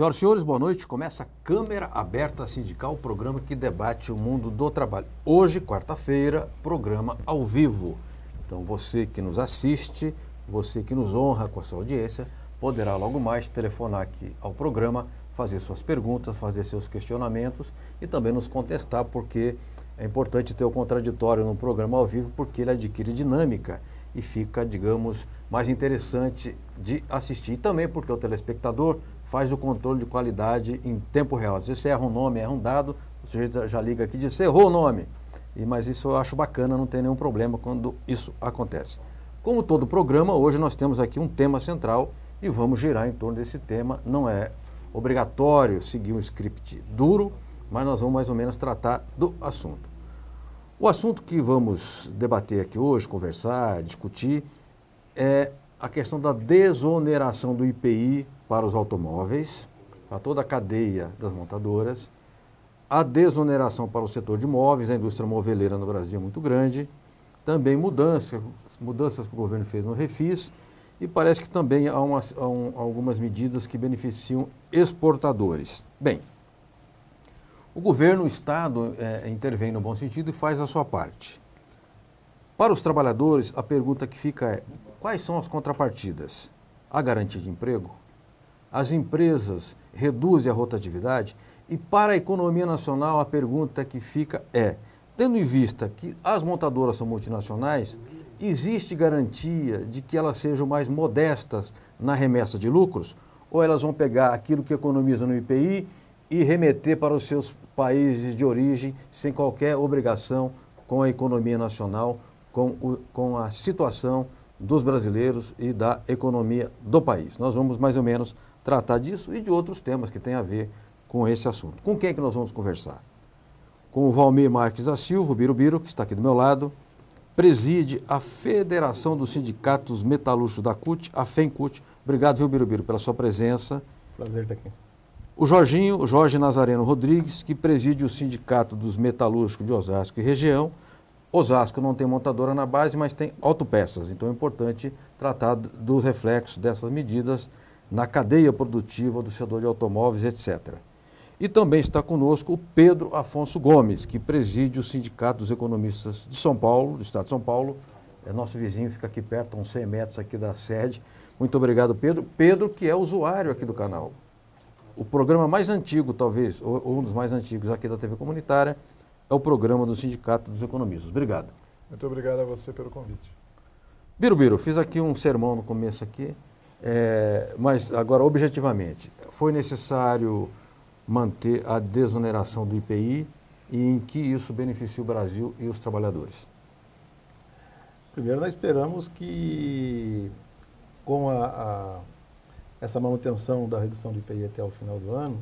Senhoras e senhores, boa noite. Começa a Câmara Aberta Sindical, o programa que debate o mundo do trabalho. Hoje, quarta-feira, programa ao vivo. Então, você que nos assiste, você que nos honra com a sua audiência, poderá logo mais telefonar aqui ao programa, fazer suas perguntas, fazer seus questionamentos e também nos contestar, porque é importante ter o contraditório no programa ao vivo, porque ele adquire dinâmica e fica, digamos, mais interessante de assistir. E também porque o telespectador faz o controle de qualidade em tempo real. Às vezes você erra um nome, erra um dado, o sujeito já liga aqui e diz, você errou o nome. Mas isso eu acho bacana, não tem nenhum problema quando isso acontece. Como todo programa, hoje nós temos aqui um tema central e vamos girar em torno desse tema. Não é obrigatório seguir um script duro, mas nós vamos mais ou menos tratar do assunto. O assunto que vamos debater aqui hoje, conversar, discutir, é a questão da desoneração do IPI para os automóveis, para toda a cadeia das montadoras, a desoneração para o setor de móveis, a indústria moveleira no Brasil é muito grande, também mudanças que o governo fez no Refis, e parece que também há algumas medidas que beneficiam exportadores. Bem, o governo, o Estado, intervém no bom sentido e faz a sua parte. Para os trabalhadores, a pergunta que fica é, quais são as contrapartidas? A garantia de emprego? As empresas reduzem a rotatividade? E para a economia nacional, a pergunta que fica é, tendo em vista que as montadoras são multinacionais, existe garantia de que elas sejam mais modestas na remessa de lucros? Ou elas vão pegar aquilo que economizam no IPI e remeter para os seus países de origem sem qualquer obrigação com a economia nacional, com a situação dos brasileiros e da economia do país? Nós vamos mais ou menos tratar disso e de outros temas que têm a ver com esse assunto. Com quem é que nós vamos conversar? Com o Valmir Marques da Silva, o Birubiru, que está aqui do meu lado, preside a Federação dos Sindicatos Metalúrgicos da CUT, a FENCUT. Obrigado, viu, Birubiru, pela sua presença. Prazer estar aqui. O Jorge Nazareno Rodrigues, que preside o Sindicato dos Metalúrgicos de Osasco e região. Osasco não tem montadora na base, mas tem autopeças, então é importante tratar dos reflexos dessas medidas na cadeia produtiva do setor de automóveis, etc. E também está conosco o Pedro Afonso Gomes, que preside o Sindicato dos Economistas de São Paulo, do Estado de São Paulo. É nosso vizinho, fica aqui perto, a uns 100 metros aqui da sede. Muito obrigado, Pedro. Pedro, que é usuário aqui do canal. O programa mais antigo, talvez, ou um dos mais antigos aqui da TV Comunitária, é o programa do Sindicato dos Economistas. Obrigado. Muito obrigado a você pelo convite. Birubiru, fiz aqui um sermão no começo aqui, mas agora objetivamente, foi necessário manter a desoneração do IPI e em que isso beneficia o Brasil e os trabalhadores? Primeiro, nós esperamos que com essa manutenção da redução do IPI até o final do ano,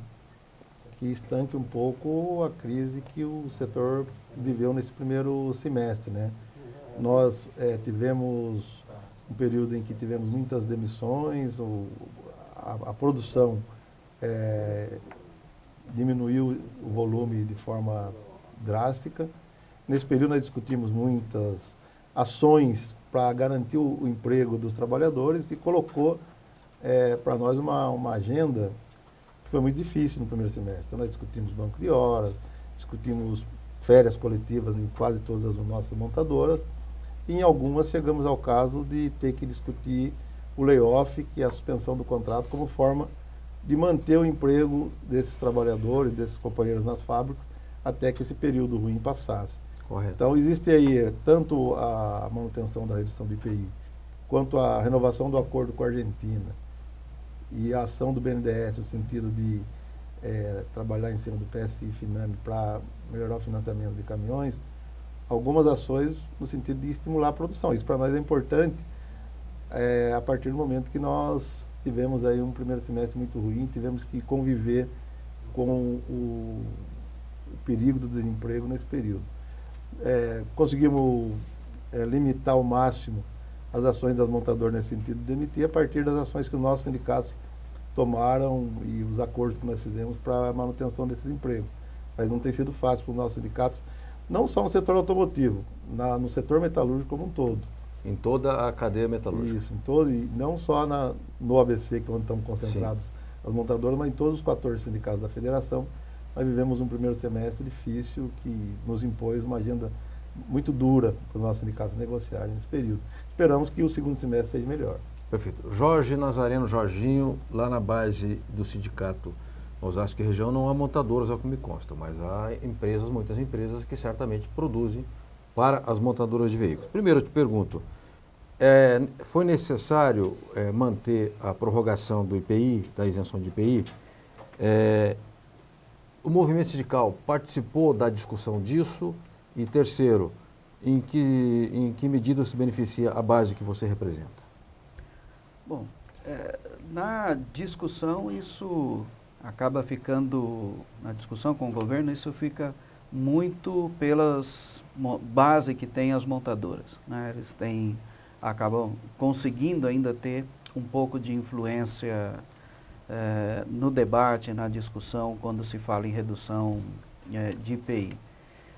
que estanque um pouco a crise que o setor viveu nesse primeiro semestre, né? Nós tivemos um período em que tivemos muitas demissões, a produção diminuiu o volume de forma drástica. Nesse período nós discutimos muitas ações para garantir o emprego dos trabalhadores e colocou para nós uma agenda que foi muito difícil no primeiro semestre. Então, nós discutimos banco de horas, discutimos férias coletivas em quase todas as nossas montadoras e em algumas chegamos ao caso de ter que discutir o layoff, que é a suspensão do contrato, como forma de manter o emprego desses trabalhadores, desses companheiros nas fábricas, até que esse período ruim passasse. Correto. Então, existe aí tanto a manutenção da redução do IPI, quanto a renovação do acordo com a Argentina e a ação do BNDES, no sentido de trabalhar em cima do PSI e Finame para melhorar o financiamento de caminhões, algumas ações no sentido de estimular a produção. Isso para nós é importante a partir do momento que nós tivemos aí um primeiro semestre muito ruim, tivemos que conviver com o perigo do desemprego nesse período. Conseguimos limitar ao máximo as ações das montadoras nesse sentido de demitir a partir das ações que os nossos sindicatos tomaram e os acordos que nós fizemos para a manutenção desses empregos. Mas não tem sido fácil para os nossos sindicatos, não só no setor automotivo, no setor metalúrgico como um todo. Em toda a cadeia metalúrgica. Isso, em todo, e não só no ABC, que é onde estamos concentrados as montadoras, mas em todos os 14 sindicatos da federação, nós vivemos um primeiro semestre difícil que nos impôs uma agenda muito dura para os nossos sindicatos negociarem nesse período. Esperamos que o segundo semestre seja melhor. Perfeito. Jorge Nazareno, Jorginho, lá na base do sindicato Osasco e região não há montadoras, ao que me consta, mas há empresas, muitas empresas que certamente produzem para as montadoras de veículos. Primeiro eu te pergunto, foi necessário manter a prorrogação do IPI, da isenção de IPI? O movimento sindical participou da discussão disso? E terceiro, em que medida se beneficia a base que você representa? Bom, na discussão isso acaba ficando, na discussão com o governo, isso fica muito pelas base que tem as montadoras, né? Eles acabam conseguindo ainda ter um pouco de influência no debate, na discussão, quando se fala em redução de IPI.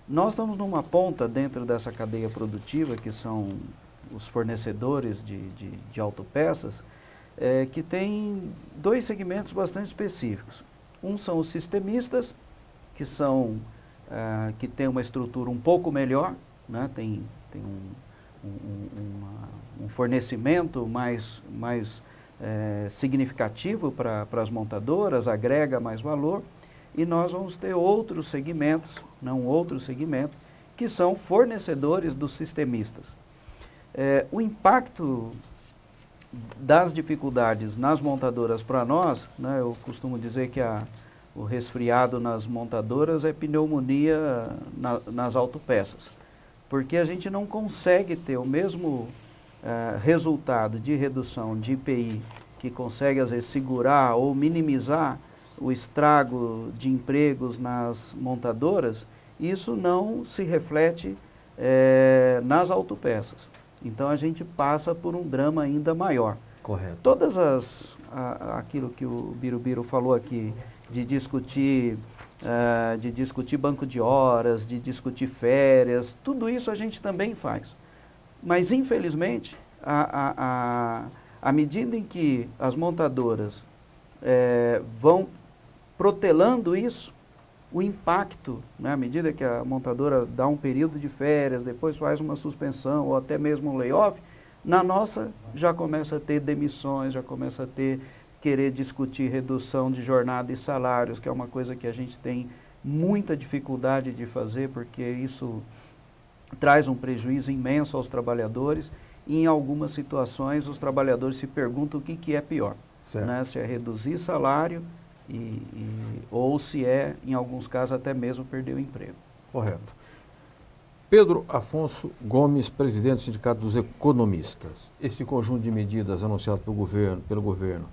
Nós estamos numa ponta dentro dessa cadeia produtiva, que são os fornecedores de autopeças, que tem dois segmentos bastante específicos. Um são os sistemistas, que tem uma estrutura um pouco melhor, né? Tem um fornecimento mais significativo para as montadoras, agrega mais valor. E nós vamos ter outros segmentos, que são fornecedores dos sistemistas. O impacto das dificuldades nas montadoras para nós, né, eu costumo dizer que o resfriado nas montadoras é pneumonia nas autopeças, porque a gente não consegue ter o mesmo resultado de redução de IPI, que consegue às vezes segurar ou minimizar o estrago de empregos nas montadoras. Isso não se reflete nas autopeças. Então a gente passa por um drama ainda maior. Correto. Aquilo que o Birubiru falou aqui, de discutir banco de horas, de discutir férias, tudo isso a gente também faz. Mas infelizmente, à medida em que as montadoras vão protelando isso, o impacto, né, à medida que a montadora dá um período de férias, depois faz uma suspensão ou até mesmo um layoff, na nossa já começa a ter demissões, já começa a querer discutir redução de jornada e salários, que é uma coisa que a gente tem muita dificuldade de fazer, porque isso traz um prejuízo imenso aos trabalhadores, e em algumas situações os trabalhadores se perguntam o que é pior, né? Se é reduzir salário ou se em alguns casos, até mesmo perder o emprego. Correto. Pedro Afonso Gomes, presidente do Sindicato dos Economistas. Esse conjunto de medidas anunciado pelo governo,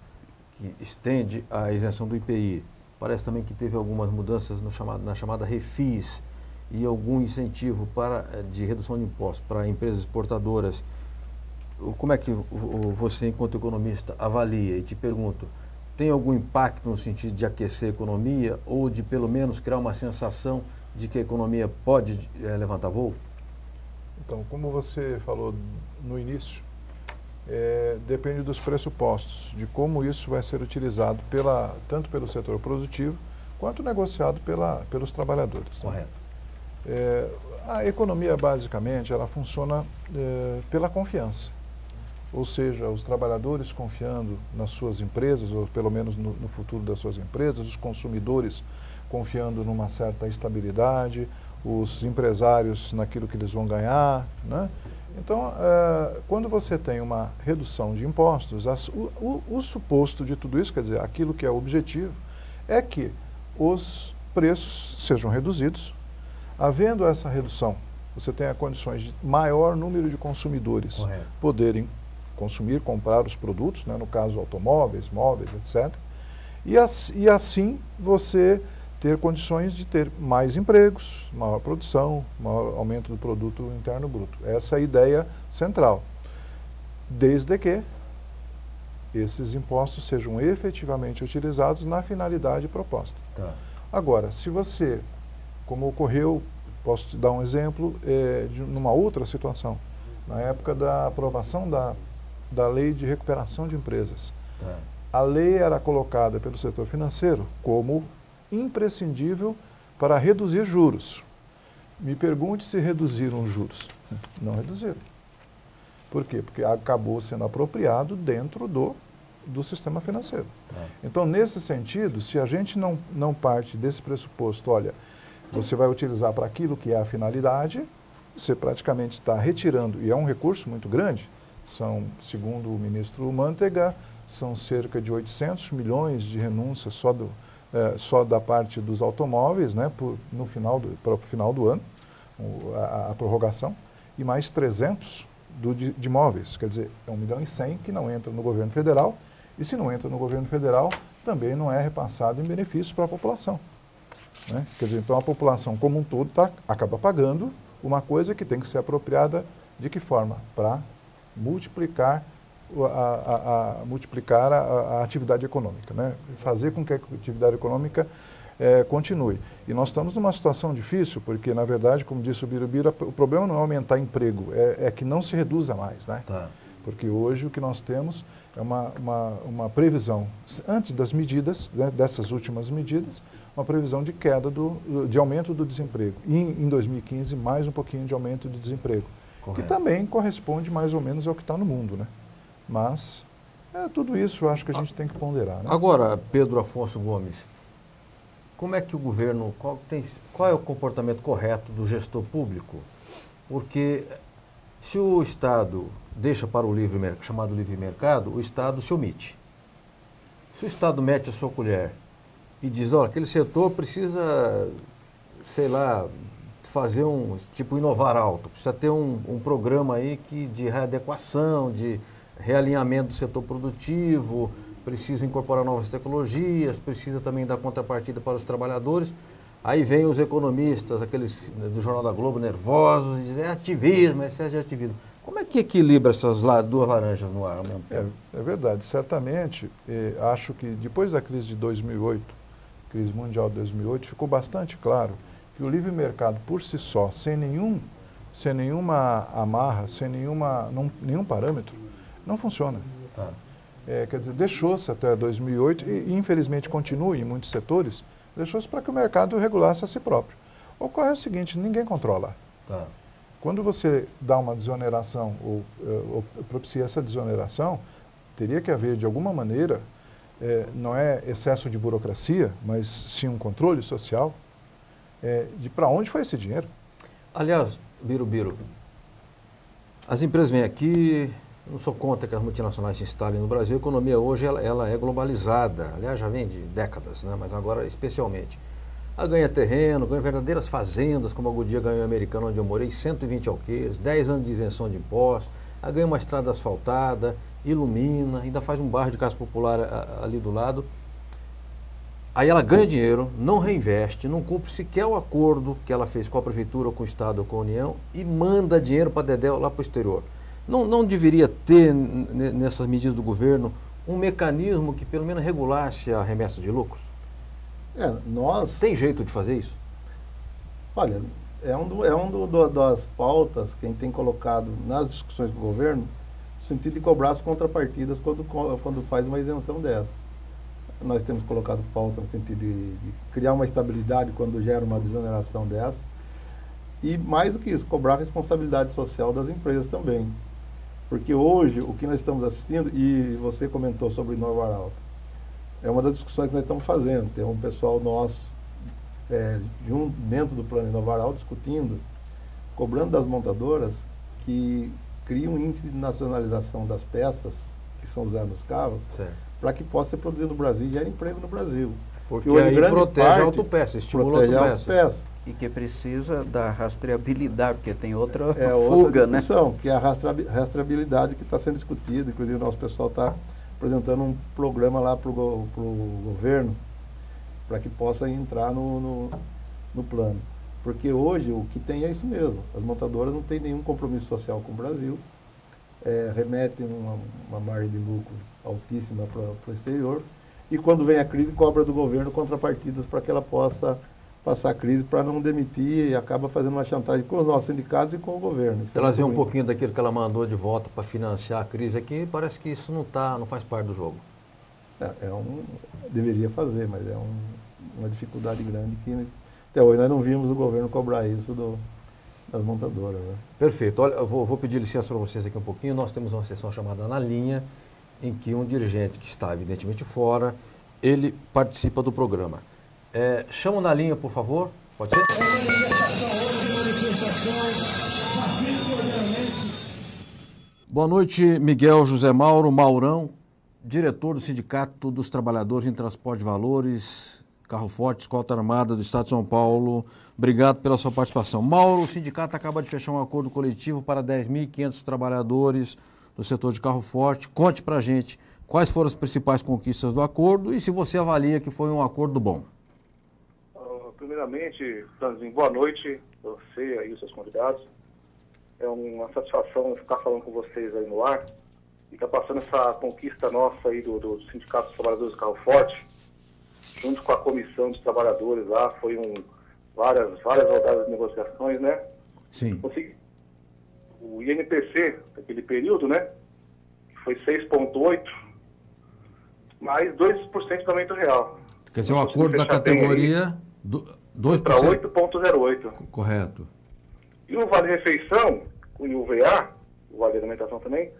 que estende a isenção do IPI, parece também que teve algumas mudanças na chamada Refis e algum incentivo de redução de impostos para empresas exportadoras. Como é que você, enquanto economista, avalia? E te pergunto, tem algum impacto no sentido de aquecer a economia ou de, pelo menos, criar uma sensação de que a economia pode levantar voo? Então, como você falou no início, depende dos pressupostos, de como isso vai ser utilizado tanto pelo setor produtivo, quanto negociado pelos trabalhadores. Correto. A economia, basicamente, ela funciona pela confiança. Ou seja, os trabalhadores confiando nas suas empresas, ou pelo menos no futuro das suas empresas, os consumidores confiando numa certa estabilidade, os empresários naquilo que eles vão ganhar, né? Então, quando você tem uma redução de impostos, o suposto de tudo isso, quer dizer, aquilo que é o objetivo, é que os preços sejam reduzidos. Havendo essa redução, você tenha condições de maior número de consumidores poderem consumir, comprar os produtos, né, no caso automóveis, móveis, etc. E assim você ter condições de ter mais empregos, maior produção, maior aumento do produto interno bruto. Essa é a ideia central. Desde que esses impostos sejam efetivamente utilizados na finalidade proposta. Tá. Agora, se você, como ocorreu, posso te dar um exemplo, numa outra situação, na época da aprovação da Lei de Recuperação de Empresas. Tá. a lei era colocada pelo setor financeiro como imprescindível para reduzir juros. Me pergunte se reduziram os juros. Não reduziram. Por quê? Porque acabou sendo apropriado dentro do sistema financeiro. Então, nesse sentido, se a gente não parte desse pressuposto, olha, você vai utilizar para aquilo que é a finalidade, você praticamente está retirando, e é um recurso muito grande, segundo o ministro Mantega, são cerca de 800 milhões de renúncias só da parte dos automóveis, né, para o final do ano, a prorrogação, e mais 300 de imóveis. Quer dizer, é 1 milhão e 100 que não entra no governo federal, e se não entra no governo federal, também não é repassado em benefícios para a população. Né? Quer dizer, então a população como um todo acaba pagando uma coisa que tem que ser apropriada de que forma? Para multiplicar a atividade econômica, né? Fazer com que a atividade econômica continue. E nós estamos numa situação difícil, porque, na verdade, como disse o Birubiru, o problema não é aumentar emprego, é que não se reduza mais, né? Tá. Porque hoje o que nós temos é uma previsão, antes das medidas, né, dessas últimas medidas, uma previsão de queda, de aumento do desemprego. E em 2015, mais um pouquinho de aumento de desemprego. Correto. Que também corresponde mais ou menos ao que está no mundo, né? Mas tudo isso eu acho que a gente tem que ponderar, né? Agora, Pedro Afonso Gomes, como é que o governo, qual é o comportamento correto do gestor público? Porque se o Estado deixa para o chamado livre mercado, o Estado se omite. Se o Estado mete a sua colher e diz, olha, aquele setor precisa, sei lá, fazer inovar alto, precisa ter um programa aí de readequação, de realinhamento do setor produtivo, precisa incorporar novas tecnologias, precisa também dar contrapartida para os trabalhadores. Aí vem os economistas, aqueles do Jornal da Globo, nervosos, e dizem, é ativismo, é excesso de ativismo. Como é que equilibra essas duas laranjas no ar ao mesmo tempo? É verdade, certamente, acho que depois da crise de 2008, crise mundial de 2008, ficou bastante claro que o livre mercado por si só, sem nenhuma amarra, sem nenhum parâmetro, não funciona. Tá. Quer dizer, deixou-se até 2008, e infelizmente continua em muitos setores, deixou-se para que o mercado regulasse a si próprio. Ocorre o seguinte, ninguém controla. Tá. Quando você dá uma desoneração ou propicia essa desoneração, teria que haver, de alguma maneira, não é excesso de burocracia, mas sim um controle social, de para onde foi esse dinheiro. Aliás, Birubiru, as empresas vêm aqui, não sou contra que as multinacionais se instalem no Brasil, a economia hoje ela é globalizada, aliás já vem de décadas, né? Mas agora especialmente. Ela ganha terreno, ganha verdadeiras fazendas, como a Goodyear ganhou em Americana, onde eu morei, 120 alqueires, 10 anos de isenção de impostos, ela ganha uma estrada asfaltada, ilumina, ainda faz um bairro de casa popular ali do lado. Aí ela ganha dinheiro, não reinveste, não cumpre sequer o acordo que ela fez com a prefeitura, ou com o Estado, ou com a União, e manda dinheiro para Dedéu lá para o exterior. Não deveria ter, nessas medidas do governo, um mecanismo que pelo menos regulasse a remessa de lucros? Tem jeito de fazer isso? Olha, das pautas que a gente tem colocado nas discussões do governo, no sentido de cobrar as contrapartidas quando faz uma isenção dessa. Nós temos colocado pauta no sentido de criar uma estabilidade quando gera uma desoneração dessa. E mais do que isso, cobrar a responsabilidade social das empresas também. Porque hoje, o que nós estamos assistindo, e você comentou sobre inovar alto, é uma das discussões que nós estamos fazendo. Tem um pessoal nosso, dentro do plano Inovar Alto, discutindo, cobrando das montadoras que criam um índice de nacionalização das peças que são usadas nos carros, para que possa ser produzido no Brasil e gere emprego no Brasil. Porque hoje, aí protege a autopeça, estimula a autopeça. E que precisa da rastreabilidade, porque tem outra fuga, outra discussão, né? Que é a rastreabilidade que está sendo discutida. Inclusive, o nosso pessoal está apresentando um programa lá para o governo, para que possa entrar no plano. Porque hoje o que tem é isso mesmo. As montadoras não têm nenhum compromisso social com o Brasil, remetem uma margem de lucro altíssima para o exterior, e quando vem a crise, cobra do governo contrapartidas para que ela possa passar a crise, para não demitir, e acaba fazendo uma chantagem com os nossos sindicatos e com o governo. Trazer um pouquinho daquilo que ela mandou de volta para financiar a crise aqui, parece que isso não faz parte do jogo. deveria fazer, mas é uma dificuldade grande que até hoje nós não vimos o governo cobrar isso das montadoras. Né? Perfeito. Olha, eu vou pedir licença para vocês aqui um pouquinho. Nós temos uma sessão chamada Na Linha, em que um dirigente que está evidentemente fora, ele participa do programa. Chama na linha, por favor. Pode ser? Boa noite, Miguel José Mauro Maurão, diretor do Sindicato dos Trabalhadores em Transporte de Valores, Carro Forte, Escolta Armada do Estado de São Paulo. Obrigado pela sua participação. Mauro, o sindicato acaba de fechar um acordo coletivo para 10.500 trabalhadores do setor de carro forte. Conte para a gente quais foram as principais conquistas do acordo e se você avalia que foi um acordo bom. Primeiramente, Franzinho, boa noite, você e os seus convidados. É uma satisfação ficar falando com vocês aí no ar e estar passando essa conquista nossa aí do Sindicato dos Trabalhadores do Carro Forte, junto com a comissão dos trabalhadores lá, foi várias rodadas de negociações, né? Sim. Consegui o INPC, naquele período, né? Que foi 6,8, mais 2% de aumento real. Quer dizer, o acordo da categoria 2% para 8,08. Correto. E o Vale Refeição, o UVA, o Vale Alimentação também,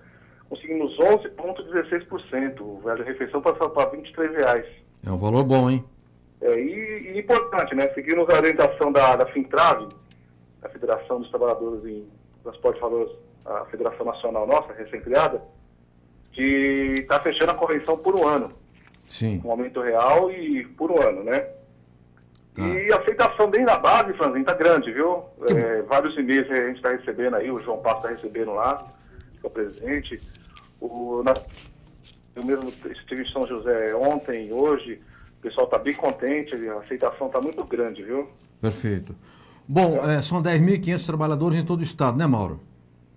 conseguimos 11,16%. O Vale Refeição passou para R$23. É um valor bom, hein? E importante, né? Seguindo a orientação da FINTRAV, a Federação dos Trabalhadores em Transporte de Valores, a Federação Nacional nossa, recém-criada, de estar fechando a convenção por um ano. Sim. Com aumento real e por um ano, né? Tá. E a aceitação bem na base, Franzinho, tá grande, viu? Vários e-mails a gente está recebendo aí, o João Passo está recebendo lá, que é o presidente. Eu mesmo estive em São José ontem, hoje, o pessoal está bem contente, a aceitação está muito grande, viu? Perfeito. Bom, são 10.500 trabalhadores em todo o estado, né, Mauro?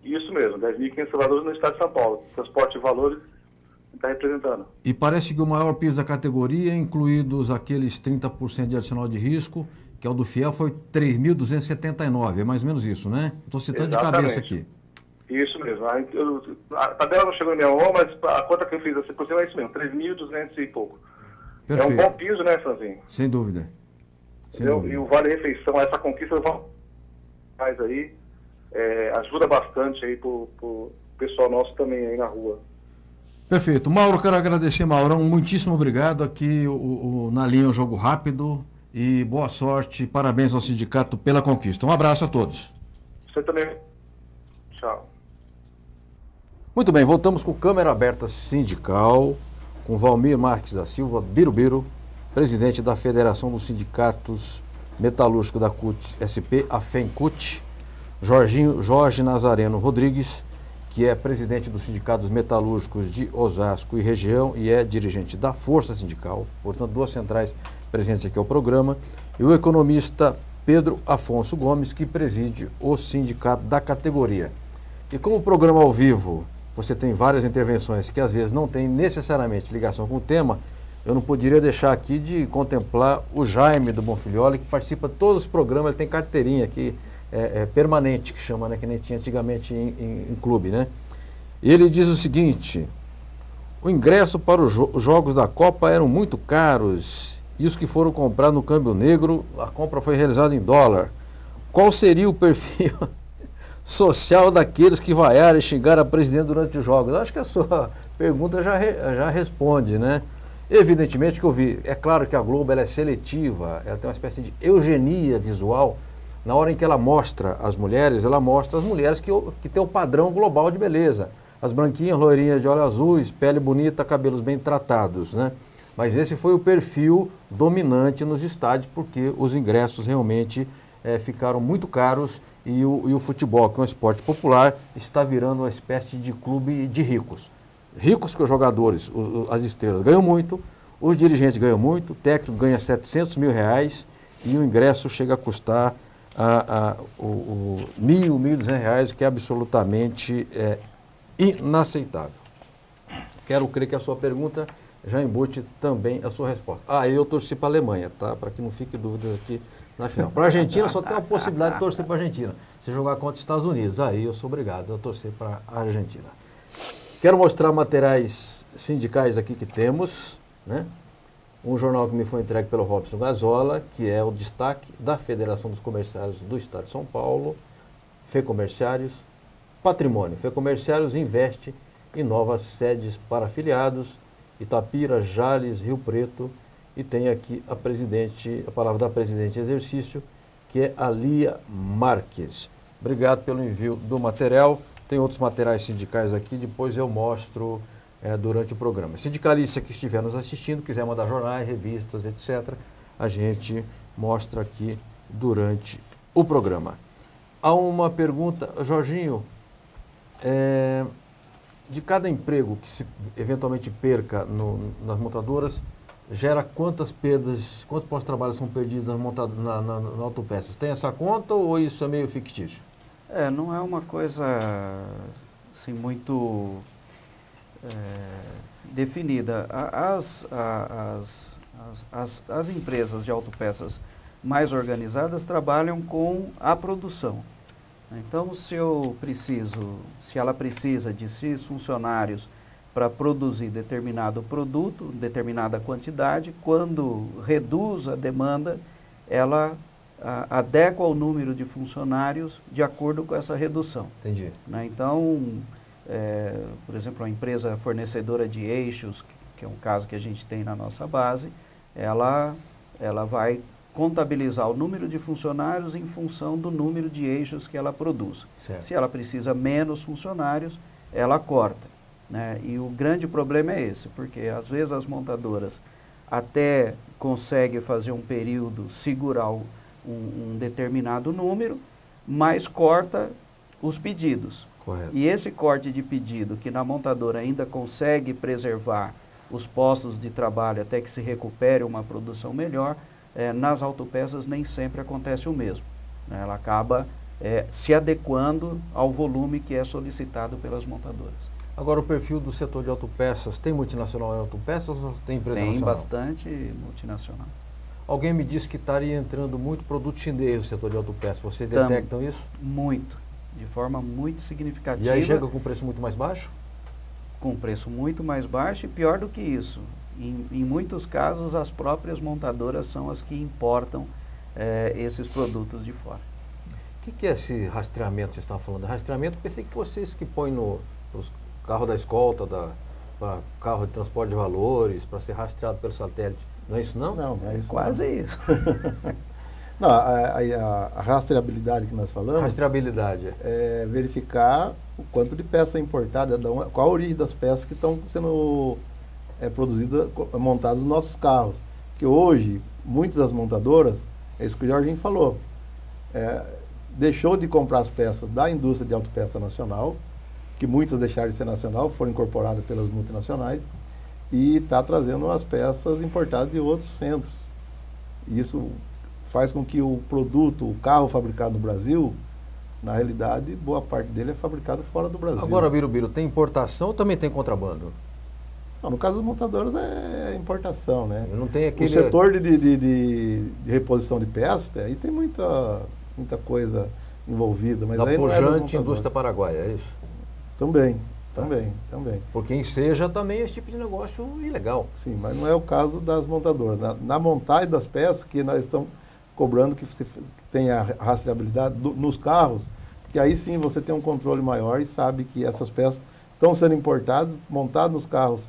Isso mesmo, 10.500 trabalhadores no estado de São Paulo. Transporte de Valores está representando. E parece que o maior piso da categoria, incluídos aqueles 30% de adicional de risco, que é o do Fiel, foi 3.279, é mais ou menos isso, né? Estou citando de cabeça aqui. Isso mesmo. A tabela não chegou em minha mão, mas a conta que eu fiz assim por cima é isso mesmo, 3.200 e pouco. Perfeito. É um bom piso, né, Franzinho? Sem dúvida. Sem dúvida. E o Vale Refeição, essa conquista faz aí, ajuda bastante aí pro pessoal nosso também aí na rua. Perfeito. Mauro, quero agradecer, Maurão. Muitíssimo obrigado. Aqui na linha o Jogo Rápido e boa sorte. Parabéns ao sindicato pela conquista. Um abraço a todos. Você também. Tchau. Muito bem, voltamos com Câmara Aberta Sindical, com Valmir Marques da Silva, Birubiru, presidente da Federação dos Sindicatos Metalúrgicos da CUT-SP, a FENCUT, Jorge Nazareno Rodrigues, que é presidente dos Sindicatos Metalúrgicos de Osasco e região e é dirigente da Força Sindical, portanto, duas centrais presentes aqui ao programa, e o economista Pedro Afonso Gomes, que preside o sindicato da categoria. E como o programa ao vivo, você tem várias intervenções que às vezes não tem necessariamente ligação com o tema, eu não poderia deixar aqui de contemplar o Jaime do Bonfilioli, que participa de todos os programas, ele tem carteirinha aqui, permanente, que chama, né, que nem tinha antigamente em clube, né? Ele diz o seguinte: o ingresso para os jogos da Copa eram muito caros e os que foram comprar no câmbio negro, a compra foi realizada em dólar. Qual seria o perfil social daqueles que vaiaram e xingaram a presidente durante os jogos? Acho que a sua pergunta já responde, né? Evidentemente que eu vi, é claro que a Globo ela é seletiva, ela tem uma espécie de eugenia visual. Na hora em que ela mostra as mulheres, ela mostra as mulheres que tem o padrão global de beleza. As branquinhas, loirinhas de olhos azuis, pele bonita, cabelos bem tratados, né? Mas esse foi o perfil dominante nos estádios, porque os ingressos realmente ficaram muito caros e o futebol, que é um esporte popular, está virando uma espécie de clube de ricos. Ricos que os jogadores, as estrelas ganham muito, os dirigentes ganham muito, o técnico ganha R$700 mil e o ingresso chega a custar R$1.000, R$1.200, que é absolutamente inaceitável. Quero crer que a sua pergunta já embute também a sua resposta. Eu torci para a Alemanha, tá? Para que não fique dúvidas aqui na final. Para a Argentina só tem a possibilidade de torcer para a Argentina. Se jogar contra os Estados Unidos, aí eu sou obrigado a torcer para a Argentina. Quero mostrar materiais sindicais aqui que temos. né? Um jornal que me foi entregue pelo Robson Gazola, que é o destaque da Federação dos Comerciários do Estado de São Paulo, FEComerciários, Patrimônio. FEComerciários investe em novas sedes para afiliados, Itapira, Jales, Rio Preto, e tem aqui a palavra da presidente em exercício, que é a Lia Marques. Obrigado pelo envio do material. Tem outros materiais sindicais aqui, depois eu mostro durante o programa. Sindicalista que estiver nos assistindo, quiser mandar jornais, revistas, etc., a gente mostra aqui durante o programa. Há uma pergunta, Jorginho, de cada emprego que se eventualmente perca nas montadoras, gera quantas perdas, quantos postos de trabalho são perdidos na autopeças? Tem essa conta ou isso é meio fictício? Não é uma coisa assim, muito definida. As empresas de autopeças mais organizadas trabalham com a produção. Então, se ela precisa de X funcionários para produzir determinado produto, determinada quantidade, quando reduz a demanda, ela adequa o número de funcionários de acordo com essa redução. Entendi. Então, por exemplo, a empresa fornecedora de eixos, que é um caso que a gente tem na nossa base, ela vai contabilizar o número de funcionários em função do número de eixos que ela produz. Certo. Se ela precisa menos funcionários, ela corta, né? E o grande problema é esse, porque às vezes as montadoras até conseguem fazer um período, segurar um determinado número, mas corta os pedidos. Correto. E esse corte de pedido, que na montadora ainda consegue preservar os postos de trabalho até que se recupere uma produção melhor, nas autopeças nem sempre acontece o mesmo, né? Ela acaba se adequando ao volume que é solicitado pelas montadoras. Agora, o perfil do setor de autopeças, tem multinacional em autopeças ou tem empresa nacional? Tem bastante multinacional. Alguém me disse que estaria entrando muito produto chinês no setor de autopeças. Vocês detectam isso? Muito, de forma muito significativa. E aí chega com preço muito mais baixo? Com preço muito mais baixo e pior do que isso. Em muitos casos, as próprias montadoras são as que importam esses produtos de fora. O que é esse rastreamento que vocês estavam falando? Rastreamento, pensei que fosse isso que põe nos carros da escolta, carro de transporte de valores, para ser rastreado pelo satélite. Não é isso, não? Não, não é isso. Quase isso. Não, a rastreabilidade que nós falamos... Rastreabilidade. É verificar o quanto de peça é importada, qual a origem das peças que estão sendo produzidas, montadas nos nossos carros. Que hoje, muitas das montadoras, é isso que o Jorginho falou, deixou de comprar as peças da indústria de autopeça nacional, que muitas deixaram de ser nacional, foram incorporadas pelas multinacionais, e está trazendo as peças importadas de outros centros. Isso faz com que o produto, o carro fabricado no Brasil, na realidade, boa parte dele é fabricado fora do Brasil. Agora, Birubiru, tem importação ou também tem contrabando? Não, no caso das montadoras é importação, né? Não tem aquele... O setor de reposição de peças, aí tem muita coisa envolvida. Mas da aí pujante indústria paraguaia, é isso? Também. Porque enseja também esse tipo de negócio ilegal. Sim, mas não é o caso das montadoras. Na montagem das peças, que nós estamos cobrando que tenha rastreabilidade nos carros, que aí sim você tem um controle maior e sabe que essas peças estão sendo importadas, montadas nos carros,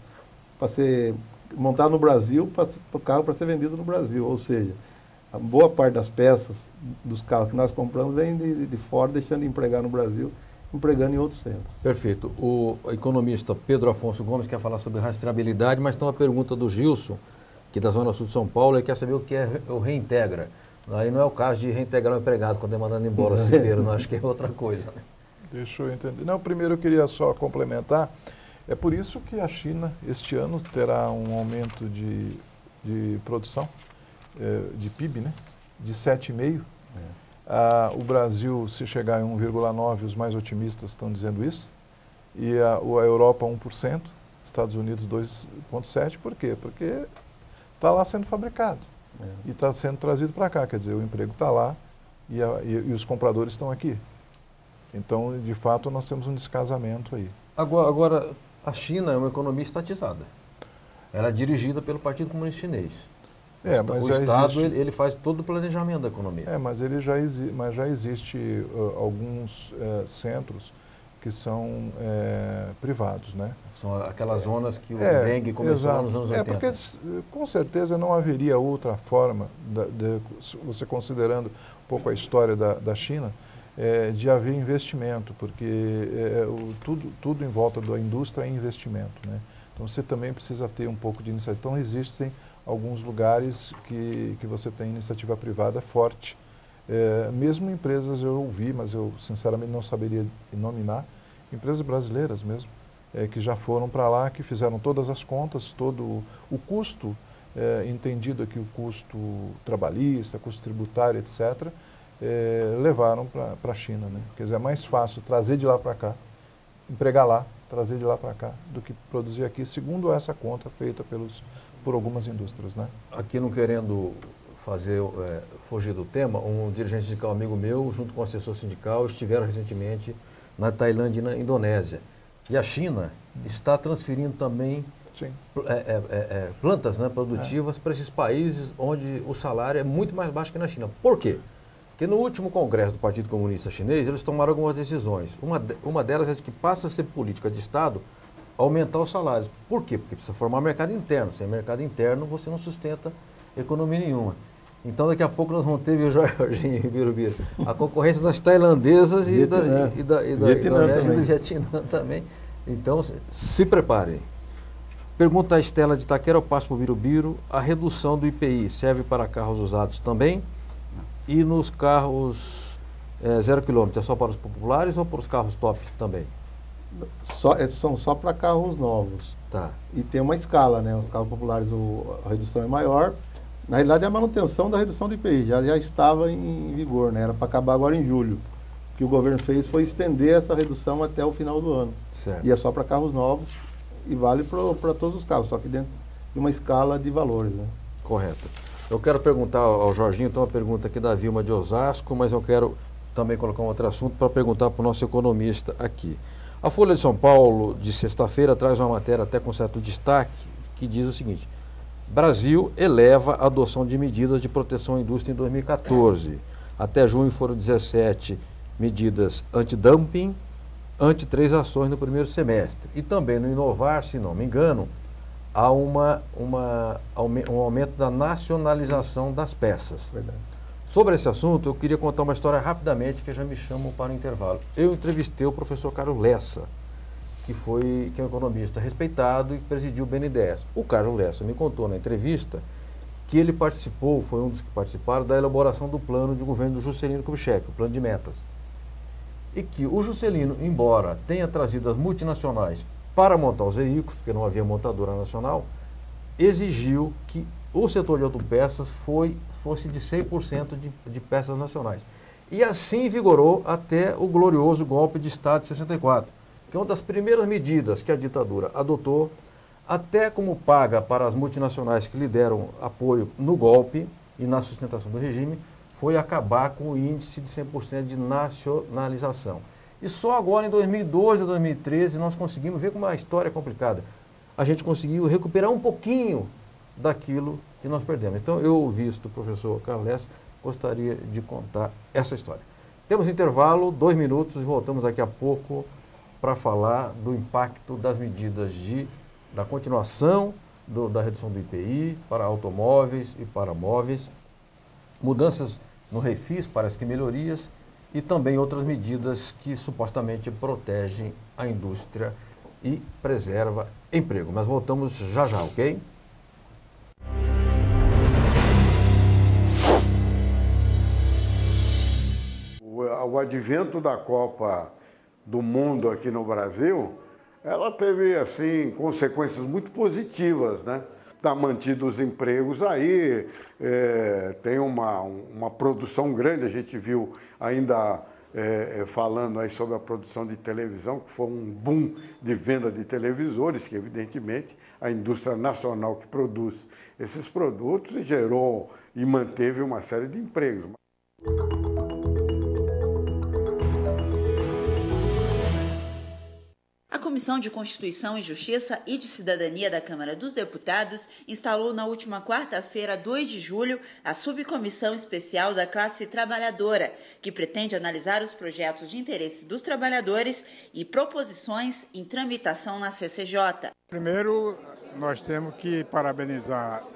para ser montado no Brasil, para o carro para ser vendido no Brasil. Ou seja, a boa parte das peças dos carros que nós compramos vem de fora, deixando de empregar no Brasil, empregando em outros centros. Perfeito. O economista Pedro Afonso Gomes quer falar sobre rastreabilidade, mas tem uma pergunta do Gilson, que da Zona Sul de São Paulo, ele quer saber o que é o reintegra. Aí não é o caso de reintegrar o empregado quando é mandado embora, cipeiro, não, acho que é outra coisa, né? Deixa eu entender. Não, primeiro eu queria só complementar. É por isso que a China, este ano, terá um aumento de produção, de PIB, né? De 7,5%. O Brasil, se chegar em 1,9%, os mais otimistas estão dizendo isso. E a Europa, 1%. Estados Unidos, 2,7%. Por quê? Porque está lá sendo fabricado. E está sendo trazido para cá. Quer dizer, o emprego está lá e os compradores estão aqui. Então, de fato, nós temos um descasamento aí. Agora, a China é uma economia estatizada. ela é dirigida pelo Partido Comunista Chinês. Mas o já Estado existe... ele faz todo o planejamento da economia. Mas já existe alguns centros que são privados, né? São aquelas zonas que o dengue começou lá nos anos 80. Porque com certeza não haveria outra forma, você considerando um pouco a história da China, de haver investimento, porque tudo em volta da indústria é investimento, né? Então você também precisa ter um pouco de iniciativa. Então existem alguns lugares que você tem iniciativa privada forte. Mesmo empresas eu ouvi, mas eu sinceramente não saberia nominar, empresas brasileiras mesmo, que já foram para lá, que fizeram todas as contas, todo o custo, entendido aqui o custo trabalhista, custo tributário, etc., levaram para a China, né? Quer dizer, é mais fácil trazer de lá para cá, empregar lá, trazer de lá para cá, do que produzir aqui, segundo essa conta feita por algumas indústrias, né? Aqui não querendo fugir do tema, um dirigente sindical amigo meu, junto com um assessor sindical, estiveram recentemente na Tailândia e na Indonésia. E a China está transferindo também plantas, né, produtivas para esses países onde o salário é muito mais baixo que na China. Por quê? Porque no último congresso do Partido Comunista Chinês, eles tomaram algumas decisões. Uma delas é de que passa a ser política de Estado aumentar os salários. Por quê? Porque precisa formar mercado interno. Sem mercado interno, você não sustenta economia nenhuma. Então, daqui a pouco nós vamos ter, viu, Jorginho e Birubiru, a concorrência das tailandesas e da Indonésia e do Vietnã também. Então, se preparem. Pergunta a Estela de Itaquera, eu passo para o Birubiru. A redução do IPI serve para carros usados também? E nos carros 0 km, é só para os populares ou para os carros top também? São só para carros novos. Tá. E tem uma escala, né? Os carros populares a redução é maior. Na realidade, é a manutenção da redução do IPI. Já estava em vigor, né? Era para acabar agora em julho. O que o governo fez foi estender essa redução até o final do ano. Certo. E é só para carros novos e vale para todos os carros, só que dentro de uma escala de valores, né? Correto. Eu quero perguntar ao Jorginho, tem uma pergunta aqui da Vilma de Osasco, mas eu quero também colocar um outro assunto para perguntar para o nosso economista aqui. A Folha de São Paulo, de sexta-feira, traz uma matéria até com certo destaque, que diz o seguinte: Brasil eleva a adoção de medidas de proteção à indústria em 2014. Até junho foram 17 medidas antidumping, ante 3 ações no primeiro semestre. E também no Inovar, se não me engano, há um aumento da nacionalização das peças. Verdade. Sobre esse assunto, eu queria contar uma história rapidamente, que já me chamam para o intervalo. Eu entrevistei o professor Carlos Lessa, que é um economista respeitado e presidiu o BNDES. O Carlos Lessa me contou na entrevista que ele foi um dos que participaram da elaboração do plano de governo do Juscelino Kubitschek, o plano de metas. E que o Juscelino, embora tenha trazido as multinacionais para montar os veículos, porque não havia montadora nacional, exigiu que o setor de autopeças fosse de 100% de peças nacionais. E assim vigorou até o glorioso golpe de Estado de 64, que é uma das primeiras medidas que a ditadura adotou, até como paga para as multinacionais que lhe deram apoio no golpe e na sustentação do regime, foi acabar com o índice de 100% de nacionalização. E só agora, em 2012 e 2013, nós conseguimos ver como a história é complicada. A gente conseguiu recuperar um pouquinho daquilo que nós perdemos. Então, eu, visto o professor Carlos Lessa, gostaria de contar essa história. Temos intervalo, 2 minutos, e voltamos daqui a pouco para falar do impacto das medidas da continuação da redução do IPI para automóveis e para móveis, mudanças no refis, parece que melhorias, e também outras medidas que supostamente protegem a indústria e preserva emprego. Mas voltamos já, ok? O advento da Copa do Mundo aqui no Brasil, ela teve, assim, consequências muito positivas, né? Está mantido os empregos aí, tem uma produção grande, a gente viu ainda falando aí sobre a produção de televisão, que foi um boom de venda de televisores, que evidentemente a indústria nacional que produz esses produtos gerou e manteve uma série de empregos. A Comissão de Constituição e Justiça e de Cidadania da Câmara dos Deputados instalou na última quarta-feira, 2 de julho, a Subcomissão Especial da Classe Trabalhadora, que pretende analisar os projetos de interesse dos trabalhadores e proposições em tramitação na CCJ. Primeiro, nós temos que parabenizar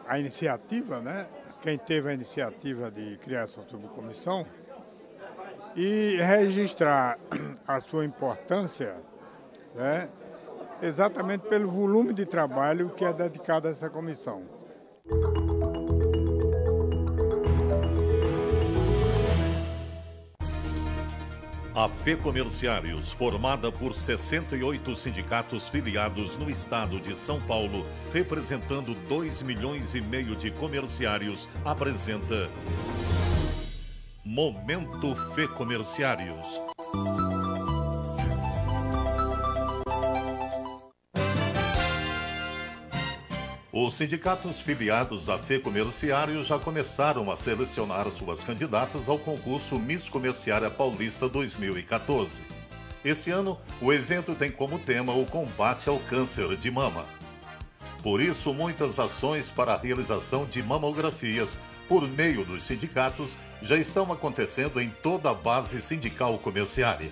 a iniciativa, né? Quem teve a iniciativa de criar essa subcomissão, e registrar a sua importância, né, exatamente pelo volume de trabalho que é dedicado a essa comissão. A FEComerciários, formada por 68 sindicatos filiados no estado de São Paulo, representando 2,5 milhões de comerciários, apresenta Momento FEComerciários. Os sindicatos filiados à FEComerciários já começaram a selecionar suas candidatas ao concurso Miss Comerciária Paulista 2014. Esse ano, o evento tem como tema o combate ao câncer de mama. Por isso, muitas ações para a realização de mamografias por meio dos sindicatos já estão acontecendo em toda a base sindical comerciária.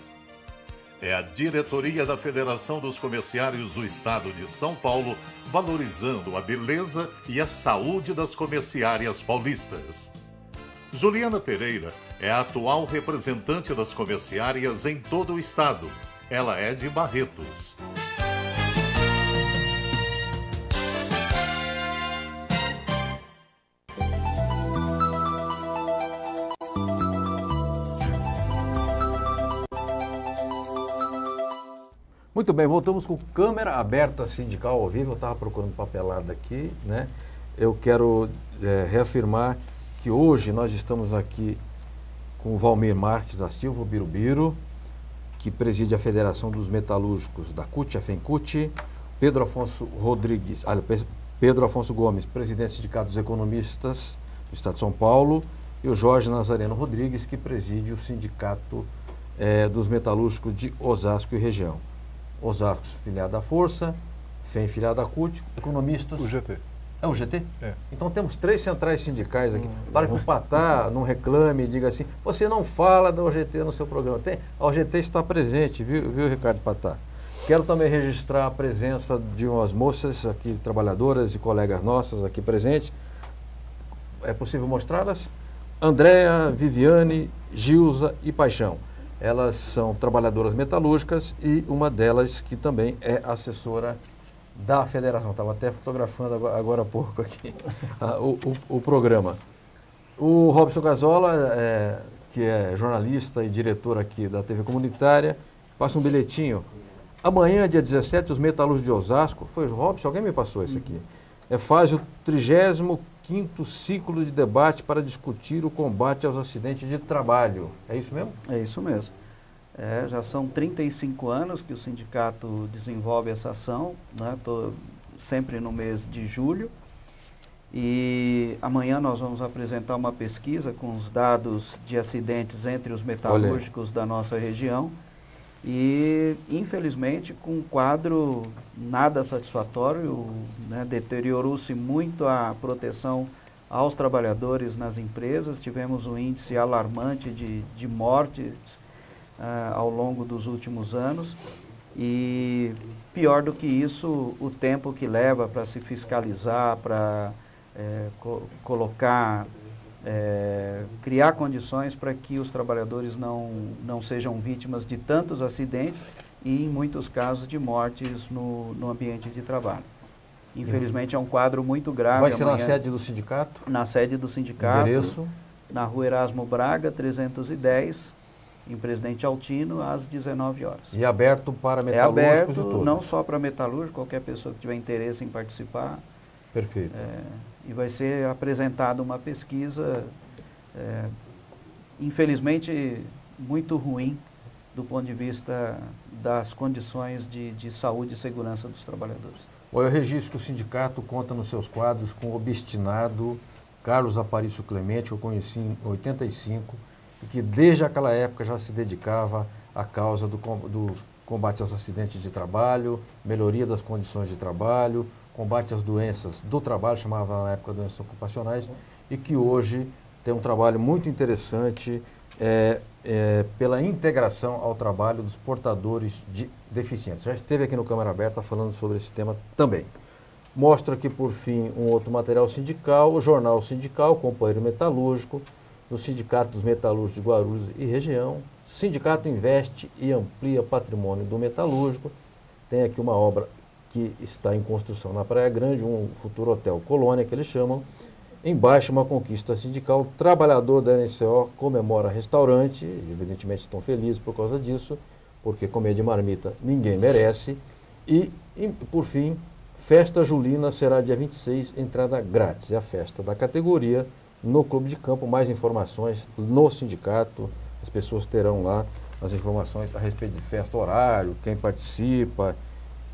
É a diretoria da Federação dos Comerciários do Estado de São Paulo valorizando a beleza e a saúde das comerciárias paulistas. Juliana Pereira é a atual representante das comerciárias em todo o estado. Ela é de Barretos. Muito bem, voltamos com Câmara Aberta Sindical ao vivo. Eu estava procurando papelada aqui, né? Eu quero reafirmar que hoje nós estamos aqui com o Valmir Marques da Silva, o Birubiru, que preside a Federação dos Metalúrgicos da CUT, a FENCUT, Pedro Afonso Gomes, presidente do Sindicato dos Economistas do Estado de São Paulo, e o Jorge Nazareno Rodrigues, que preside o Sindicato dos Metalúrgicos de Osasco e região. Osasco, filiado à Força, FEM, filiado à CUT, economistas... O GT. É o GT? É. Então temos 3 centrais sindicais aqui. Para que o Patá não reclame e diga assim, você não fala da OGT no seu programa. A OGT está presente, viu, Ricardo Patá? Quero também registrar a presença de umas moças aqui, trabalhadoras e colegas nossas aqui presentes. É possível mostrá-las? Andréa, Viviane, Gilza e Paixão. Elas são trabalhadoras metalúrgicas e uma delas que também é assessora da federação. Estava até fotografando agora há pouco aqui o programa. O Robson Gazola, que é jornalista e diretor aqui da TV Comunitária, passa um bilhetinho. Amanhã, dia 17, os metalúrgicos de Osasco, foi o Robson, alguém me passou esse aqui, faz o 35º ciclo de debate para discutir o combate aos acidentes de trabalho. É isso mesmo? É isso mesmo. Já são 35 anos que o sindicato desenvolve essa ação, né? Sempre no mês de julho. E amanhã nós vamos apresentar uma pesquisa com os dados de acidentes entre os metalúrgicos da nossa região. E, infelizmente, com um quadro nada satisfatório, né? Deteriorou-se muito a proteção aos trabalhadores nas empresas. Tivemos um índice alarmante de mortes ao longo dos últimos anos. E, pior do que isso, o tempo que leva para se fiscalizar, para criar condições para que os trabalhadores não sejam vítimas de tantos acidentes e, em muitos casos, de mortes no ambiente de trabalho. Infelizmente, é um quadro muito grave. Vai ser na sede do sindicato? Na sede do sindicato. Endereço? Na Rua Erasmo Braga, 310, em Presidente Altino, às 19 horas. E aberto para metalúrgicos e todos? Não só para metalúrgicos, qualquer pessoa que tiver interesse em participar. Perfeito. E vai ser apresentada uma pesquisa, infelizmente, muito ruim do ponto de vista das condições de saúde e segurança dos trabalhadores. Eu registro que o sindicato conta nos seus quadros com o obstinado Carlos Aparício Clemente, que eu conheci em 85, e que desde aquela época já se dedicava à causa dos combate aos acidentes de trabalho, melhoria das condições de trabalho, combate às doenças do trabalho, chamava na época doenças ocupacionais, e que hoje tem um trabalho muito interessante pela integração ao trabalho dos portadores de deficiência. Já esteve aqui no Câmara Aberta falando sobre esse tema também. Mostra aqui, por fim, um outro material sindical, o Jornal Sindical, Companheiro Metalúrgico, do Sindicato dos Metalúrgicos de Guarulhos e região. O sindicato investe e amplia patrimônio do metalúrgico. Tem aqui uma obra que está em construção na Praia Grande, um futuro hotel Colônia, que eles chamam. Embaixo, uma conquista sindical. Trabalhador da NCO comemora restaurante. Evidentemente estão felizes por causa disso, porque comer de marmita ninguém merece. E por fim, Festa Julina será dia 26, entrada grátis. É a festa da categoria no Clube de Campo. Mais informações no sindicato. As pessoas terão lá as informações a respeito de festa, horário, quem participa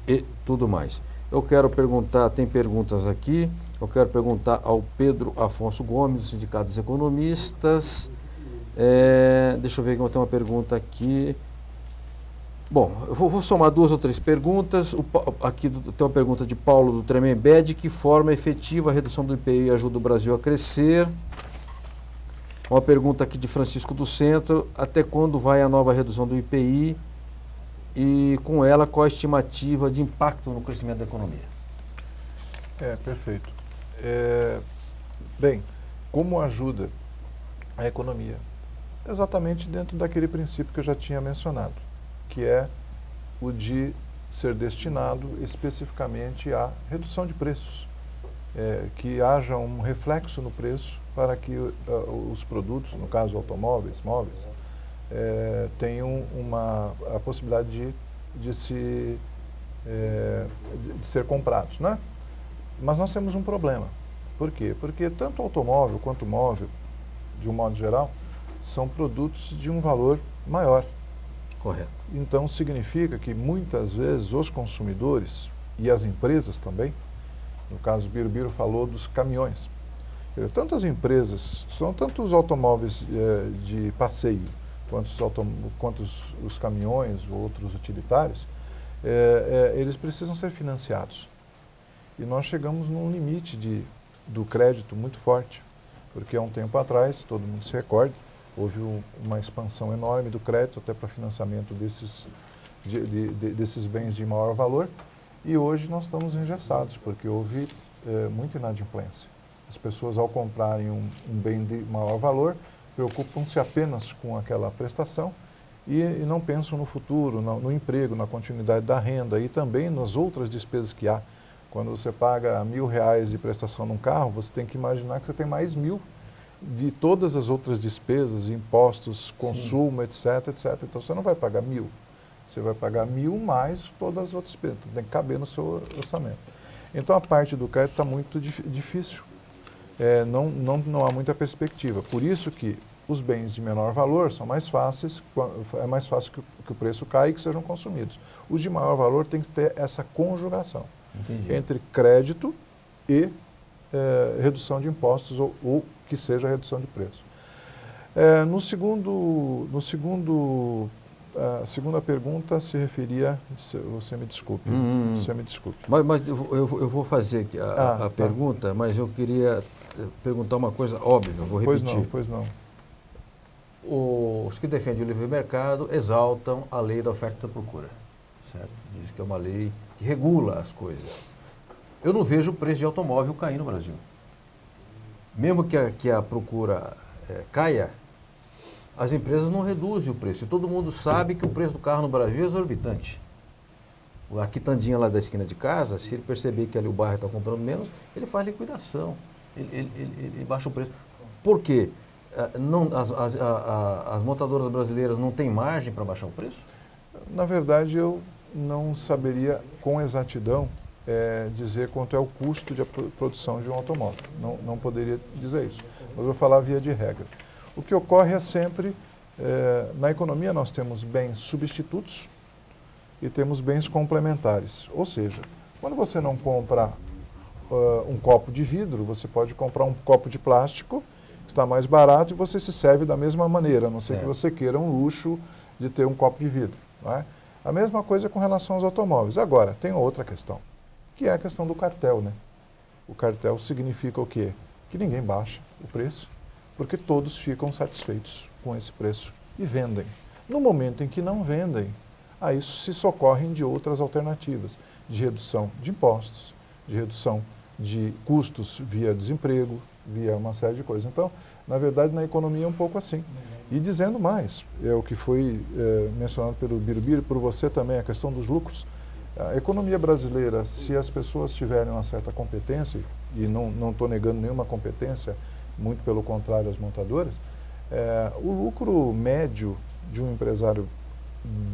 e tudo mais. Eu quero perguntar, tem perguntas aqui. Eu quero perguntar ao Pedro Afonso Gomes, do Sindicato dos Economistas. Deixa eu ver que eu tenho uma pergunta aqui. Bom, eu vou somar 2 ou 3 perguntas. Aqui tem uma pergunta de Paulo do Tremembé: de que forma efetiva a redução do IPI ajuda o Brasil a crescer? Uma pergunta aqui de Francisco do Centro: até quando vai a nova redução do IPI? E com ela, qual a estimativa de impacto no crescimento da economia? Perfeito. Bem, como ajuda a economia? Exatamente dentro daquele princípio que eu já tinha mencionado, que é o de ser destinado especificamente à redução de preços, que haja um reflexo no preço para que os produtos, no caso automóveis, móveis, tenham a possibilidade de ser comprados, né? Mas nós temos um problema. Por quê? Porque tanto o automóvel quanto o móvel, de um modo geral, são produtos de um valor maior. Correto. Então, significa que muitas vezes os consumidores e as empresas também, no caso o Birubiru falou dos caminhões, tanto as empresas, tanto os automóveis de passeio, quanto os caminhões ou outros utilitários, eles precisam ser financiados. E nós chegamos num limite do crédito muito forte, porque há um tempo atrás, todo mundo se recorda, houve uma expansão enorme do crédito até para financiamento desses bens de maior valor, e hoje nós estamos engessados, porque houve muita inadimplência. As pessoas, ao comprarem um bem de maior valor, preocupam-se apenas com aquela prestação e não pensam no futuro, no emprego, na continuidade da renda e também nas outras despesas que há. Quando você paga R$1.000 de prestação num carro, você tem que imaginar que você tem mais 1.000 de todas as outras despesas, impostos, consumo, etc, etc. Então você não vai pagar 1.000, você vai pagar 1.000 mais todas as outras despesas. Então, tem que caber no seu orçamento. Então a parte do crédito está muito difícil. Não há muita perspectiva. Por isso que os bens de menor valor são mais fáceis, é mais fácil que o preço caia e que sejam consumidos. Os de maior valor tem que ter essa conjugação. Entendi. Entre crédito e redução de impostos ou que seja redução de preço. A segunda pergunta se referia, você me desculpe, Mas eu vou fazer aqui a pergunta, mas eu queria perguntar uma coisa óbvia, vou repetir. Pois não. Os que defendem o livre mercado exaltam a lei da oferta e da procura, certo? Diz que é uma lei que regula as coisas. Eu não vejo o preço de automóvel cair no Brasil. Mesmo que a procura caia, as empresas não reduzem o preço. E todo mundo sabe que o preço do carro no Brasil é exorbitante. A quitandinha lá da esquina de casa, se ele perceber que ali o bairro está comprando menos, ele faz liquidação. Ele baixa o preço. Por quê? As montadoras brasileiras não têm margem para baixar o preço? Na verdade, eu não saberia com exatidão dizer quanto é o custo de produção de um automóvel. Não poderia dizer isso. Mas eu vou falar via de regra. O que ocorre é sempre, na economia nós temos bens substitutos e temos bens complementares. Ou seja, quando você não compra um copo de vidro, você pode comprar um copo de plástico, que está mais barato, e você se serve da mesma maneira, a não ser que você queira um luxo de ter um copo de vidro. Não é? A mesma coisa com relação aos automóveis. Agora, tem outra questão, que é a questão do cartel, né? O cartel significa o quê? Que ninguém baixa o preço, porque todos ficam satisfeitos com esse preço e vendem. No momento em que não vendem, a isso se socorrem de outras alternativas, de redução de impostos, de redução de custos via desemprego, via uma série de coisas. Então, na verdade, na economia é um pouco assim. E dizendo mais, é o que foi mencionado pelo Birubiru, por você também, a questão dos lucros. A economia brasileira, se as pessoas tiverem uma certa competência, e não estou negando nenhuma competência, muito pelo contrário, as montadoras, o lucro médio de um empresário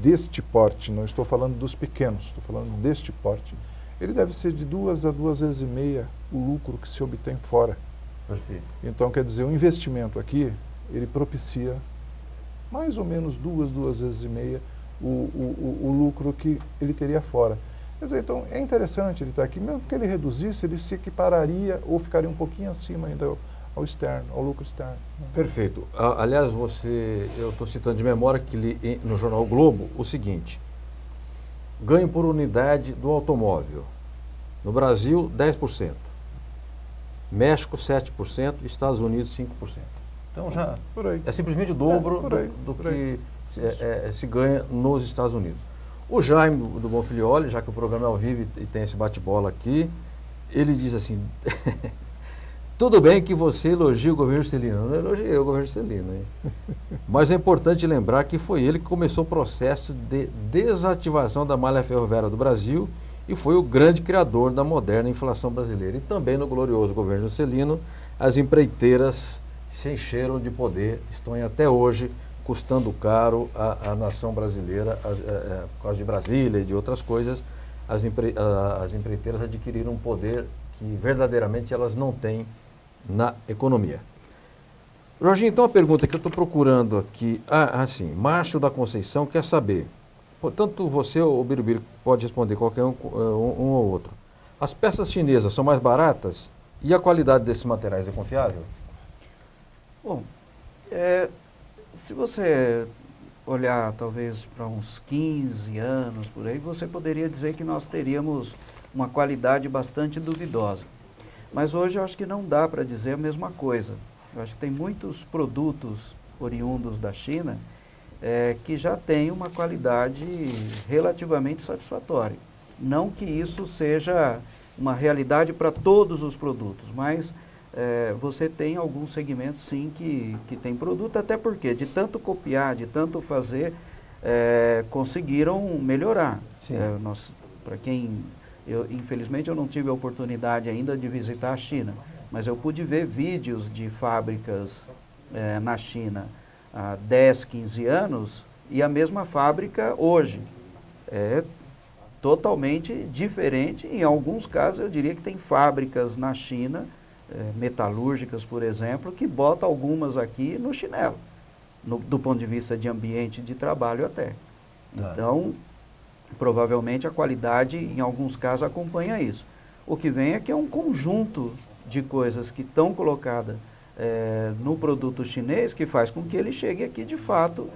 deste porte, não estou falando dos pequenos, estou falando deste porte, ele deve ser de 2 a 2,5 vezes o lucro que se obtém fora. Perfeito. Então, quer dizer, o investimento aqui, ele propicia mais ou menos 2 vezes e meia o lucro que ele teria fora. Quer dizer, então, é interessante ele estar aqui, mesmo que ele reduzisse, ele se equipararia ou ficaria um pouquinho acima ainda ao externo, ao lucro externo. Perfeito. Aliás, eu estou citando de memória que li no jornal o Globo o seguinte: ganho por unidade do automóvel. No Brasil, 10%. México, 7%. Estados Unidos, 5%. Então já é simplesmente o dobro do que se ganha nos Estados Unidos. O Jaime do Bonfilioli, já que o programa é ao vivo e tem esse bate-bola aqui, ele diz assim: tudo bem que você elogia o governo Juscelino. Eu não elogiei o governo Juscelino, hein? Mas é importante lembrar que foi ele que começou o processo de desativação da malha ferroviária do Brasil e foi o grande criador da moderna inflação brasileira. E também no glorioso governo Juscelino, as empreiteiras se encheram de poder, estão até hoje custando caro à nação brasileira, por causa de Brasília e de outras coisas. As empreiteiras adquiriram um poder que verdadeiramente elas não têm na economia. Jorginho, então a pergunta que eu estou procurando aqui, Márcio da Conceição quer saber, tanto você ou o Birubiru pode responder, qualquer um ou outro. As peças chinesas são mais baratas e a qualidade desses materiais é confiável? Bom, se você olhar talvez para uns 15 anos por aí, você poderia dizer que nós teríamos uma qualidade bastante duvidosa. Mas hoje eu acho que não dá para dizer a mesma coisa. Eu acho que tem muitos produtos oriundos da China que já têm uma qualidade relativamente satisfatória. Não que isso seja uma realidade para todos os produtos, mas você tem alguns segmentos sim que tem produto, até porque de tanto copiar, de tanto fazer, conseguiram melhorar. Para quem... infelizmente eu não tive a oportunidade ainda de visitar a China, mas eu pude ver vídeos de fábricas na China há 10, 15 anos e a mesma fábrica hoje. É totalmente diferente. Em alguns casos eu diria que tem fábricas na China, metalúrgicas, por exemplo, que botam algumas aqui no chinelo, do ponto de vista de ambiente de trabalho até. Então, provavelmente a qualidade, em alguns casos, acompanha isso. O que vem é que é um conjunto de coisas que estão colocadas no produto chinês que faz com que ele chegue aqui, de fato,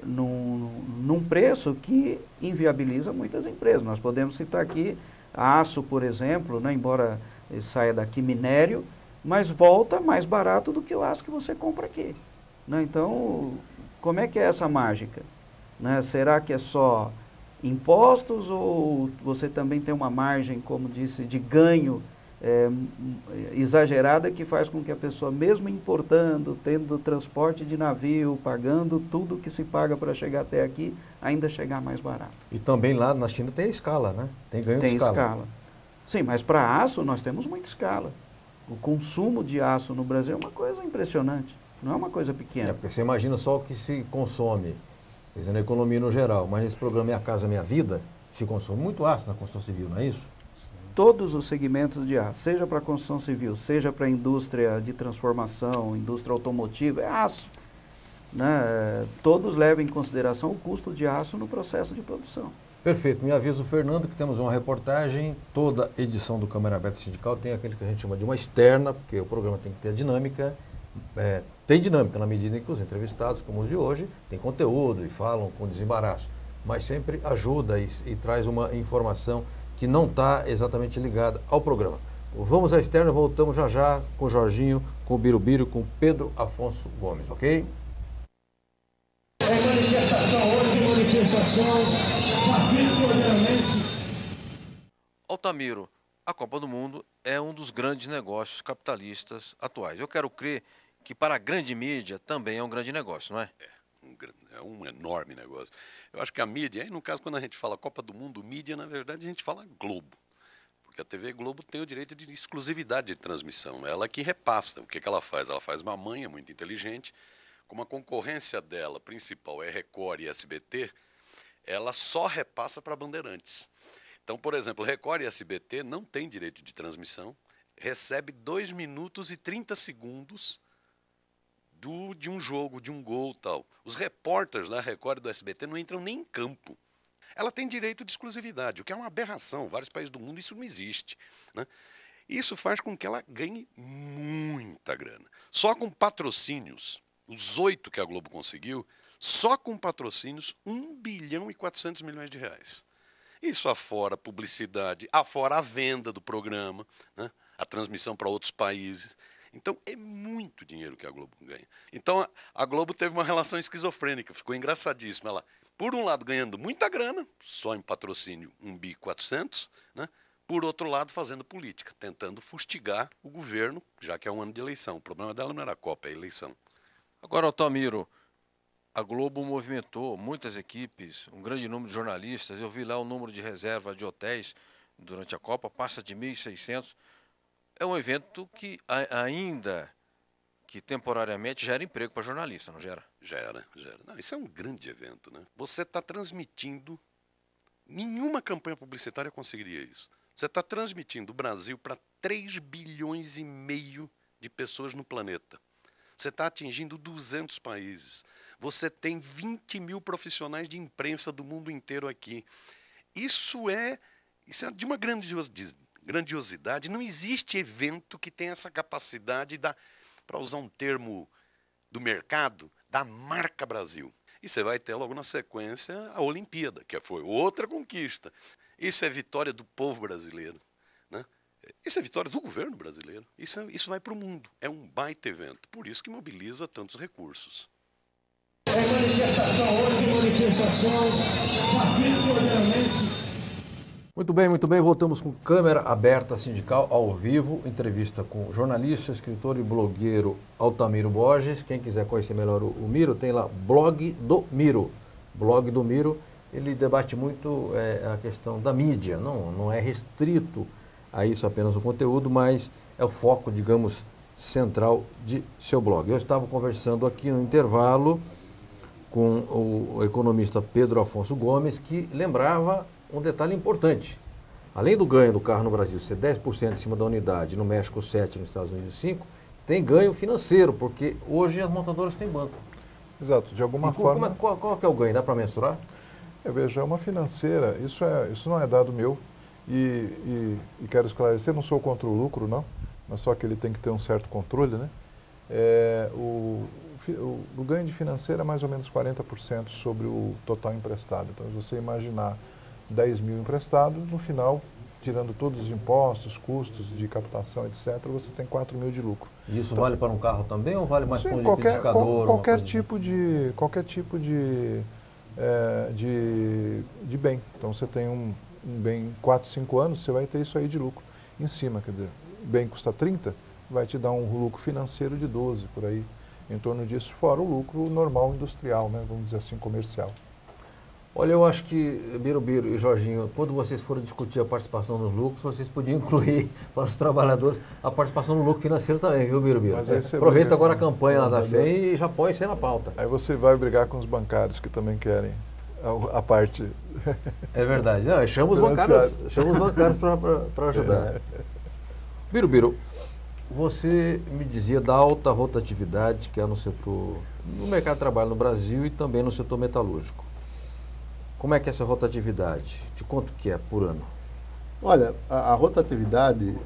num preço que inviabiliza muitas empresas. Nós podemos citar aqui aço, por exemplo, né, embora ele saia daqui minério, mas volta mais barato do que o aço que você compra aqui. Né? Então, como é que é essa mágica? Né? Será que é só impostos ou você também tem uma margem, como disse, de ganho exagerada que faz com que a pessoa, mesmo importando, tendo transporte de navio, pagando tudo que se paga para chegar até aqui, ainda chegar mais barato? E também lá na China tem a escala, né? Tem ganho de escala. Tem escala. Sim, mas para aço nós temos muita escala. O consumo de aço no Brasil é uma coisa impressionante, não é uma coisa pequena. Porque você imagina só o que se consome, quer dizer, na economia no geral, mas nesse programa Minha Casa Minha Vida, se consome muito aço na construção civil, não é isso? Todos os segmentos de aço, seja para a construção civil, seja para a indústria de transformação, indústria automotiva, é aço. Né? Todos levam em consideração o custo de aço no processo de produção. Perfeito. Me avisa o Fernando que temos uma reportagem. Toda edição do Câmara Aberta Sindical tem aquele que a gente chama de uma externa, porque o programa tem que ter dinâmica. Tem dinâmica na medida em que os entrevistados, como os de hoje, têm conteúdo e falam com desembaraço. mas sempre ajuda e traz uma informação que não está exatamente ligada ao programa. Vamos à externa, voltamos já já com o Jorginho, com o Birubiru, com o Pedro Afonso Gomes, ok? Altamiro, a Copa do Mundo é um dos grandes negócios capitalistas atuais. Eu quero crer que para a grande mídia também é um grande negócio, não é? É um enorme negócio. Eu acho que a mídia, aí no caso quando a gente fala Copa do Mundo, mídia, na verdade a gente fala Globo. Porque a TV Globo tem o direito de exclusividade de transmissão. Ela que repassa. O que ela faz? Ela faz uma manha muito inteligente. Como a concorrência dela principal é Record e SBT, ela só repassa para Bandeirantes. Então, por exemplo, Record e SBT não têm direito de transmissão, recebe 2 minutos e 30 segundos de um jogo, de um gol e tal. Os repórteres da Record e do SBT não entram nem em campo. Ela tem direito de exclusividade, o que é uma aberração. Em vários países do mundo isso não existe, né? Isso faz com que ela ganhe muita grana. Só com patrocínios, os 8 que a Globo conseguiu, só com patrocínios, 1 bilhão e 400 milhões de reais. Isso afora publicidade, afora a venda do programa, né? A transmissão para outros países. Então, é muito dinheiro que a Globo ganha. Então, a Globo teve uma relação esquizofrênica, ficou engraçadíssima. Ela, por um lado, ganhando muita grana, só em patrocínio 1 bi 400, né? Por outro lado, fazendo política, tentando fustigar o governo, já que é um ano de eleição. O problema dela não era a Copa, é a eleição. Agora, Altamiro, a Globo movimentou muitas equipes, um grande número de jornalistas. Eu vi lá o número de reserva de hotéis durante a Copa, passa de 1.600. É um evento que ainda que temporariamente gera emprego para jornalista, não gera? Gera. Não, isso é um grande evento, né? Você está transmitindo, nenhuma campanha publicitária conseguiria isso. Você está transmitindo o Brasil para 3,5 bilhões de pessoas no planeta. Você está atingindo 200 países. Você tem 20 mil profissionais de imprensa do mundo inteiro aqui. Isso é de uma grandiosidade. Não existe evento que tenha essa capacidade, para usar um termo do mercado, da marca Brasil. E você vai ter logo na sequência a Olimpíada, que foi outra conquista. Isso é vitória do povo brasileiro, né? Isso é vitória do governo brasileiro. Isso vai para o mundo. É um baita evento. Por isso que mobiliza tantos recursos. Muito bem. Voltamos com câmera aberta sindical ao vivo. Entrevista com o jornalista, escritor e blogueiro Altamiro Borges. Quem quiser conhecer melhor o Miro, tem lá Blog do Miro. Blog do Miro, ele debate muito a questão da mídia. Não é restrito a isso apenas o conteúdo, mas é o foco, digamos, central de seu blog. Eu estava conversando aqui no intervalo com o economista Pedro Afonso Gomes, que lembrava um detalhe importante. Além do ganho do carro no Brasil ser 10% em cima da unidade, no México 7%, nos Estados Unidos 5%, tem ganho financeiro, porque hoje as montadoras têm banco. Exato, de alguma forma... Qual que é o ganho? Dá para mensurar? Veja, é uma financeira, isso não é dado meu, e quero esclarecer, não sou contra o lucro, não, mas só que ele tem que ter um certo controle, né? O ganho de financeira é mais ou menos 40% sobre o total emprestado. Então, se você imaginar 10 mil emprestados, no final, tirando todos os impostos, custos de captação, etc., você tem 4 mil de lucro. E isso vale para um carro também ou vale mais para um liquidificador? Qualquer tipo de bem. Então, você tem um bem 4, 5 anos, você vai ter isso aí de lucro em cima. Quer dizer, o bem custa 30, vai te dar um lucro financeiro de 12, por aí. Em torno disso, fora o lucro normal industrial, né? Vamos dizer assim, comercial. Olha, eu acho que, Birubiru e Jorginho, quando vocês forem discutir a participação nos lucros, vocês podiam incluir para os trabalhadores a participação no lucro financeiro também, viu, Birubiru? Aproveita agora a campanha lá da FEM e já põe isso na pauta. Aí você vai brigar com os bancários que também querem a parte... É verdade. Não, chama os bancários para ajudar. Birubiru, você me dizia da alta rotatividade que há no mercado de trabalho no Brasil e também no setor metalúrgico. Como é que é essa rotatividade? De quanto que é por ano? Olha, a rotatividade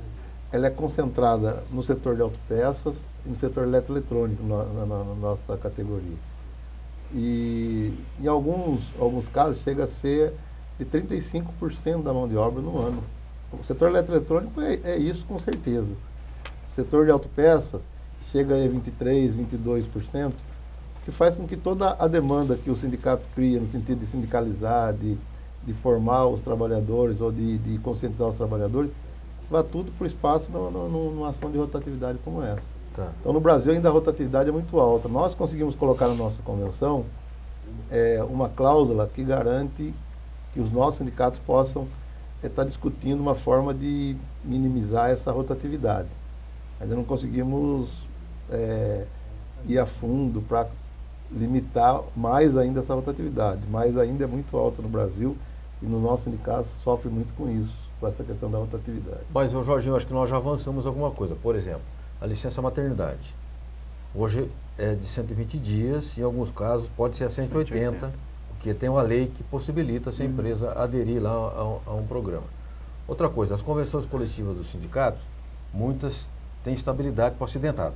ela é concentrada no setor de autopeças e no setor eletroeletrônico na nossa categoria. E em alguns casos chega a ser de 35% da mão de obra no ano. O setor eletroeletrônico é isso com certeza. O setor de autopeça chega a 23%, 22%, que faz com que toda a demanda que os sindicatos criam, no sentido de sindicalizar, de formar os trabalhadores ou de conscientizar os trabalhadores, vá tudo para o espaço numa ação de rotatividade como essa. Tá. Então, no Brasil, ainda a rotatividade é muito alta. Nós conseguimos colocar na nossa convenção uma cláusula que garante que os nossos sindicatos possam estar discutindo uma forma de minimizar essa rotatividade. Ainda não conseguimos ir a fundo para limitar mais ainda essa rotatividade, mas ainda é muito alta no Brasil e no nosso sindicato sofre muito com isso, com essa questão da rotatividade. Mas, Jorginho, acho que nós já avançamos alguma coisa. Por exemplo, a licença maternidade. Hoje é de 120 dias, em alguns casos pode ser a 180, porque tem uma lei que possibilita essa empresa aderir lá a um programa. Outra coisa, as convenções coletivas dos sindicatos, muitas têm estabilidade para o acidentado.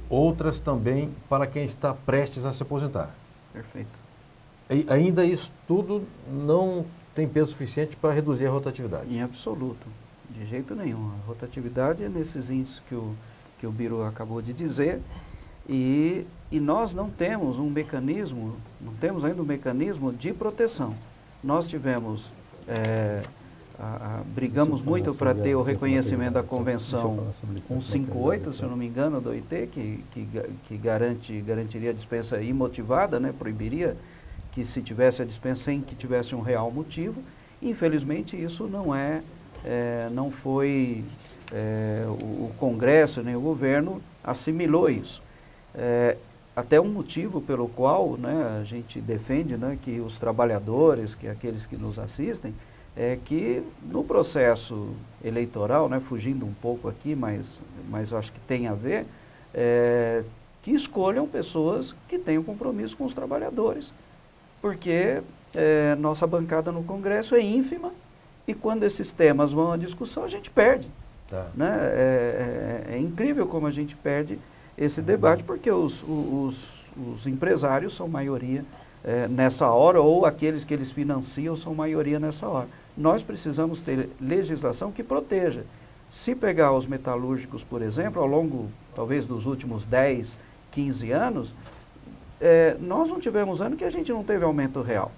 Outras também para quem está prestes a se aposentar. Perfeito. E ainda isso tudo não tem peso suficiente para reduzir a rotatividade. Em absoluto, de jeito nenhum. A rotatividade é nesses índices que o Biro acabou de dizer, e nós não temos um mecanismo, não temos ainda um mecanismo de proteção. Nós tivemos, brigamos muito para ter o reconhecimento da Convenção 158, se eu não me engano, do OIT, que garantiria a dispensa imotivada, né, proibiria que se tivesse a dispensa sem que tivesse um real motivo. Infelizmente, isso não foi, o Congresso nem o governo assimilou isso. Até um motivo pelo qual, né, a gente defende, né, que os trabalhadores, que aqueles que nos assistem, que no processo eleitoral, né, fugindo um pouco aqui, mas eu acho que tem a ver, que escolham pessoas que tenham compromisso com os trabalhadores, porque nossa bancada no Congresso é ínfima e quando esses temas vão à discussão a gente perde. Tá. Né? É incrível como a gente perde esse debate, porque os empresários são maioria nessa hora, ou aqueles que eles financiam são maioria nessa hora. Nós precisamos ter legislação que proteja. Se pegar os metalúrgicos, por exemplo, ao longo, talvez, dos últimos 10, 15 anos, nós não tivemos ano que a gente não teve aumento real.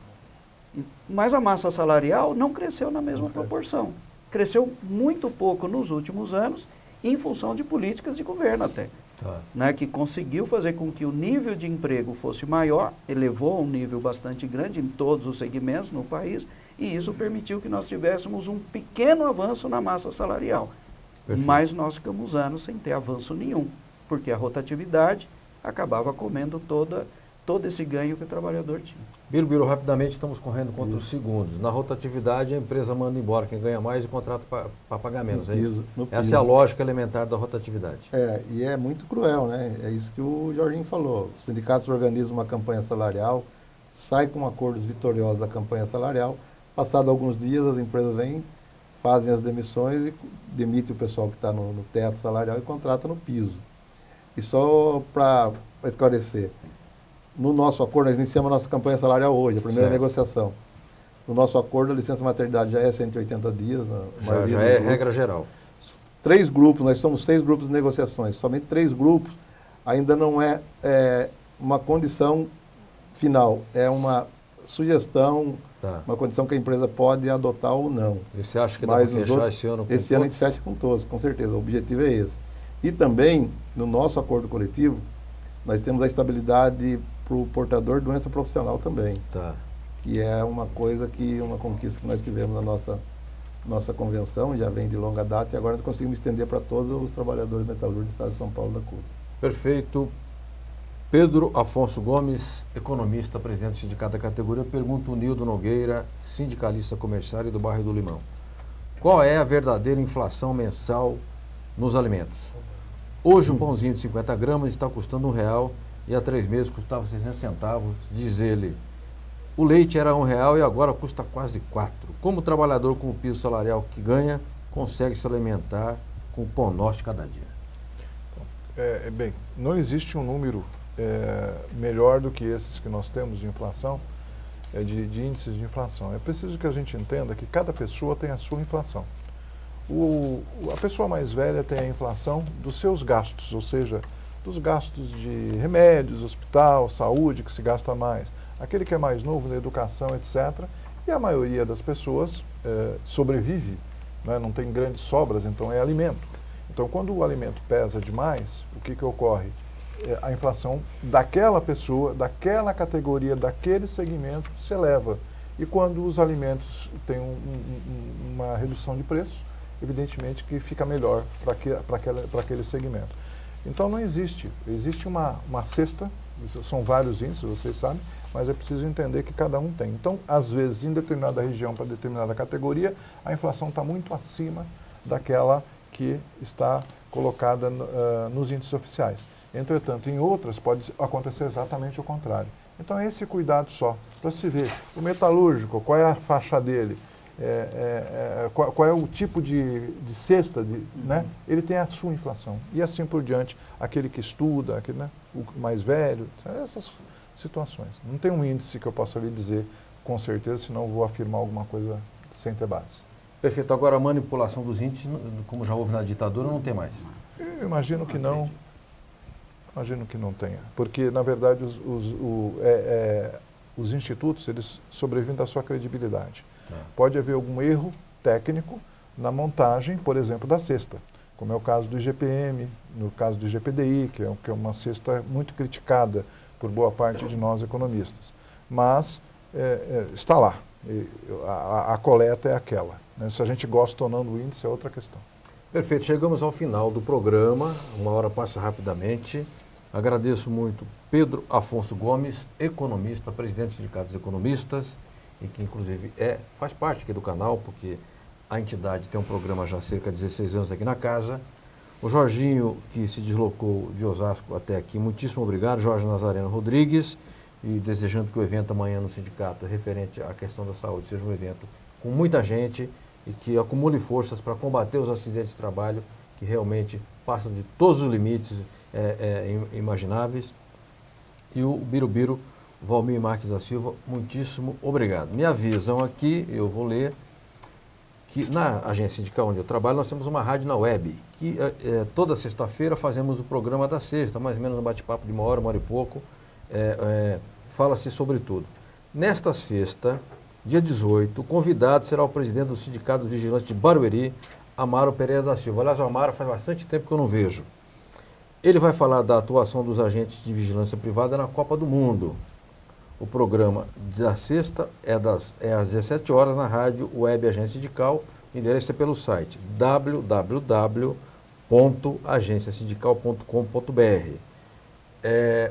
Mas a massa salarial não cresceu na mesma proporção. Cresceu muito pouco nos últimos anos, em função de políticas de governo até. Tá. Né, que conseguiu fazer com que o nível de emprego fosse maior, elevou a um nível bastante grande em todos os segmentos no país, e isso permitiu que nós tivéssemos um pequeno avanço na massa salarial. Perfeito. Mas nós ficamos anos sem ter avanço nenhum, porque a rotatividade acabava comendo todo esse ganho que o trabalhador tinha. Biro, rapidamente estamos correndo contra os segundos. Na rotatividade, a empresa manda embora quem ganha mais e contrata para pagar menos, é isso? Essa é a lógica elementar da rotatividade. E é muito cruel, né? É isso que o Jorginho falou. Os sindicatos organizam uma campanha salarial, saem com acordos vitoriosos da campanha salarial, passado alguns dias as empresas vêm, fazem as demissões e demitem o pessoal que está no teto salarial e contratam no piso. E só para esclarecer, no nosso acordo, nós iniciamos a nossa campanha salarial hoje, a primeira negociação. No nosso acordo, a licença maternidade já é 180 dias. Já é regra geral. 3 grupos, nós somos 6 grupos de negociações. Somente 3 grupos ainda não é uma condição final. É uma sugestão, uma condição que a empresa pode adotar ou não. E você acha que dá para fechar esse ano com todos? Esse ano a gente fecha com todos, com certeza. O objetivo é esse. E também, no nosso acordo coletivo, nós temos a estabilidade para o portador de doença profissional também. Tá. Que é uma conquista que nós tivemos na nossa convenção, já vem de longa data, e agora nós conseguimos estender para todos os trabalhadores metalúrgicos do Estado de São Paulo da CUT. Perfeito. Pedro Afonso Gomes, economista, presidente do sindicato da categoria. Pergunta o Nildo Nogueira, sindicalista comerciário do bairro do Limão. Qual é a verdadeira inflação mensal nos alimentos? Hoje um pãozinho de 50 gramas está custando R$1 e há 3 meses custava 60 centavos, diz ele. O leite era R$1 e agora custa quase 4. Como o trabalhador com o piso salarial que ganha consegue se alimentar com o pão nosso de cada dia? Bem, não existe um número melhor do que esses que nós temos de inflação, de índices de inflação. É preciso que a gente entenda que cada pessoa tem a sua inflação. A pessoa mais velha tem a inflação dos seus gastos, ou seja, dos gastos de remédios, hospital, saúde, que se gasta mais. Aquele que é mais novo na educação, etc. E a maioria das pessoas sobrevive, né? Não tem grandes sobras, então é alimento. Então, quando o alimento pesa demais, o que ocorre? A inflação daquela pessoa, daquela categoria, daquele segmento se eleva. E quando os alimentos têm uma redução de preços, evidentemente que fica melhor para aquele segmento. Então não existe uma cesta, são vários índices, vocês sabem, mas é preciso entender que cada um tem. Então, às vezes, em determinada região, para determinada categoria, a inflação está muito acima daquela que está colocada nos índices oficiais. Entretanto, em outras pode acontecer exatamente o contrário. Então, é esse cuidado só, para se ver. O metalúrgico, qual é a faixa dele? Qual é o tipo de cesta, né? Ele tem a sua inflação. E assim por diante, aquele que estuda, aquele, né? O mais velho, essas situações. Não tem um índice que eu possa lhe dizer com certeza, senão eu vou afirmar alguma coisa sem ter base. Perfeito. Agora, a manipulação dos índices, como já houve na ditadura, não tem mais? Eu imagino que não. Imagino que não tenha. Porque, na verdade, os institutos, eles sobrevivem da sua credibilidade. Pode haver algum erro técnico na montagem, por exemplo, da cesta, como é o caso do IGPM, no caso do IGPDI, que é uma cesta muito criticada por boa parte de nós economistas. Mas está lá, a coleta é aquela. Né? Se a gente gosta ou não do índice é outra questão. Perfeito, chegamos ao final do programa, uma hora passa rapidamente. Agradeço muito Pedro Afonso Gomes, economista, presidente do Sindicato dos Economistas, e que inclusive faz parte aqui do canal, porque a entidade tem um programa já há cerca de 16 anos aqui na casa. O Jorginho, que se deslocou de Osasco até aqui, muitíssimo obrigado. Jorge Nazareno Rodrigues, e desejando que o evento amanhã no sindicato referente à questão da saúde seja um evento com muita gente e que acumule forças para combater os acidentes de trabalho que realmente passam de todos os limites imagináveis. E o Birubiru Valmir Marques da Silva, muitíssimo obrigado. Me avisam aqui, eu vou ler, que na agência sindical onde eu trabalho, nós temos uma rádio na web, que toda sexta-feira fazemos o programa da sexta, mais ou menos um bate-papo de uma hora e pouco, fala-se sobre tudo. Nesta sexta, dia 18, o convidado será o presidente do Sindicato dos Vigilantes de Barueri, Amaro Pereira da Silva. Aliás, o Amaro faz bastante tempo que eu não vejo. Ele vai falar da atuação dos agentes de vigilância privada na Copa do Mundo. O programa da sexta é às 17 horas na rádio Web Agência Sindical. O endereço é pelo site www.agenciasindical.com.br.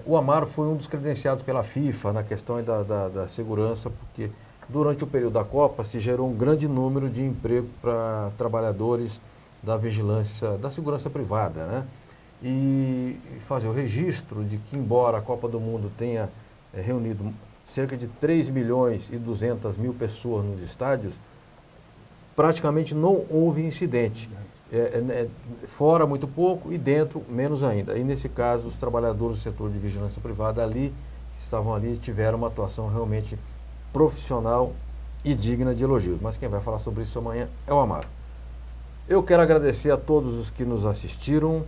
O Amaro foi um dos credenciados pela FIFA na questão da segurança, porque durante o período da Copa se gerou um grande número de emprego para trabalhadores da vigilância, da segurança privada, né? E fazer o registro de que, embora a Copa do Mundo tenha reunido cerca de 3.200.000 pessoas nos estádios, praticamente não houve incidente. Fora muito pouco e dentro menos ainda. E nesse caso, os trabalhadores do setor de vigilância privada estavam ali, tiveram uma atuação realmente profissional e digna de elogios. Mas quem vai falar sobre isso amanhã é o Amaro. Eu quero agradecer a todos os que nos assistiram,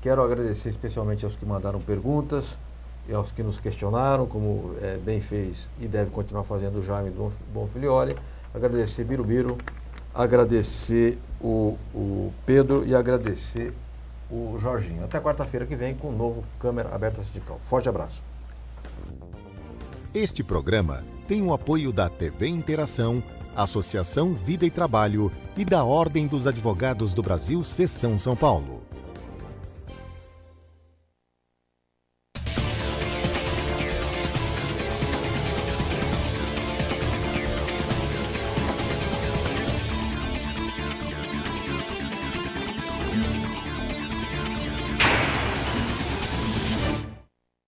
quero agradecer especialmente aos que mandaram perguntas e aos que nos questionaram, como bem fez e deve continuar fazendo o Jaime Bonfilioli. Agradecer Birubiru, agradecer o Pedro e agradecer o Jorginho. Até quarta-feira que vem com um novo Câmara Aberta Sindical. Forte abraço. Este programa tem o apoio da TV Interação, Associação Vida e Trabalho e da Ordem dos Advogados do Brasil, Seção São Paulo.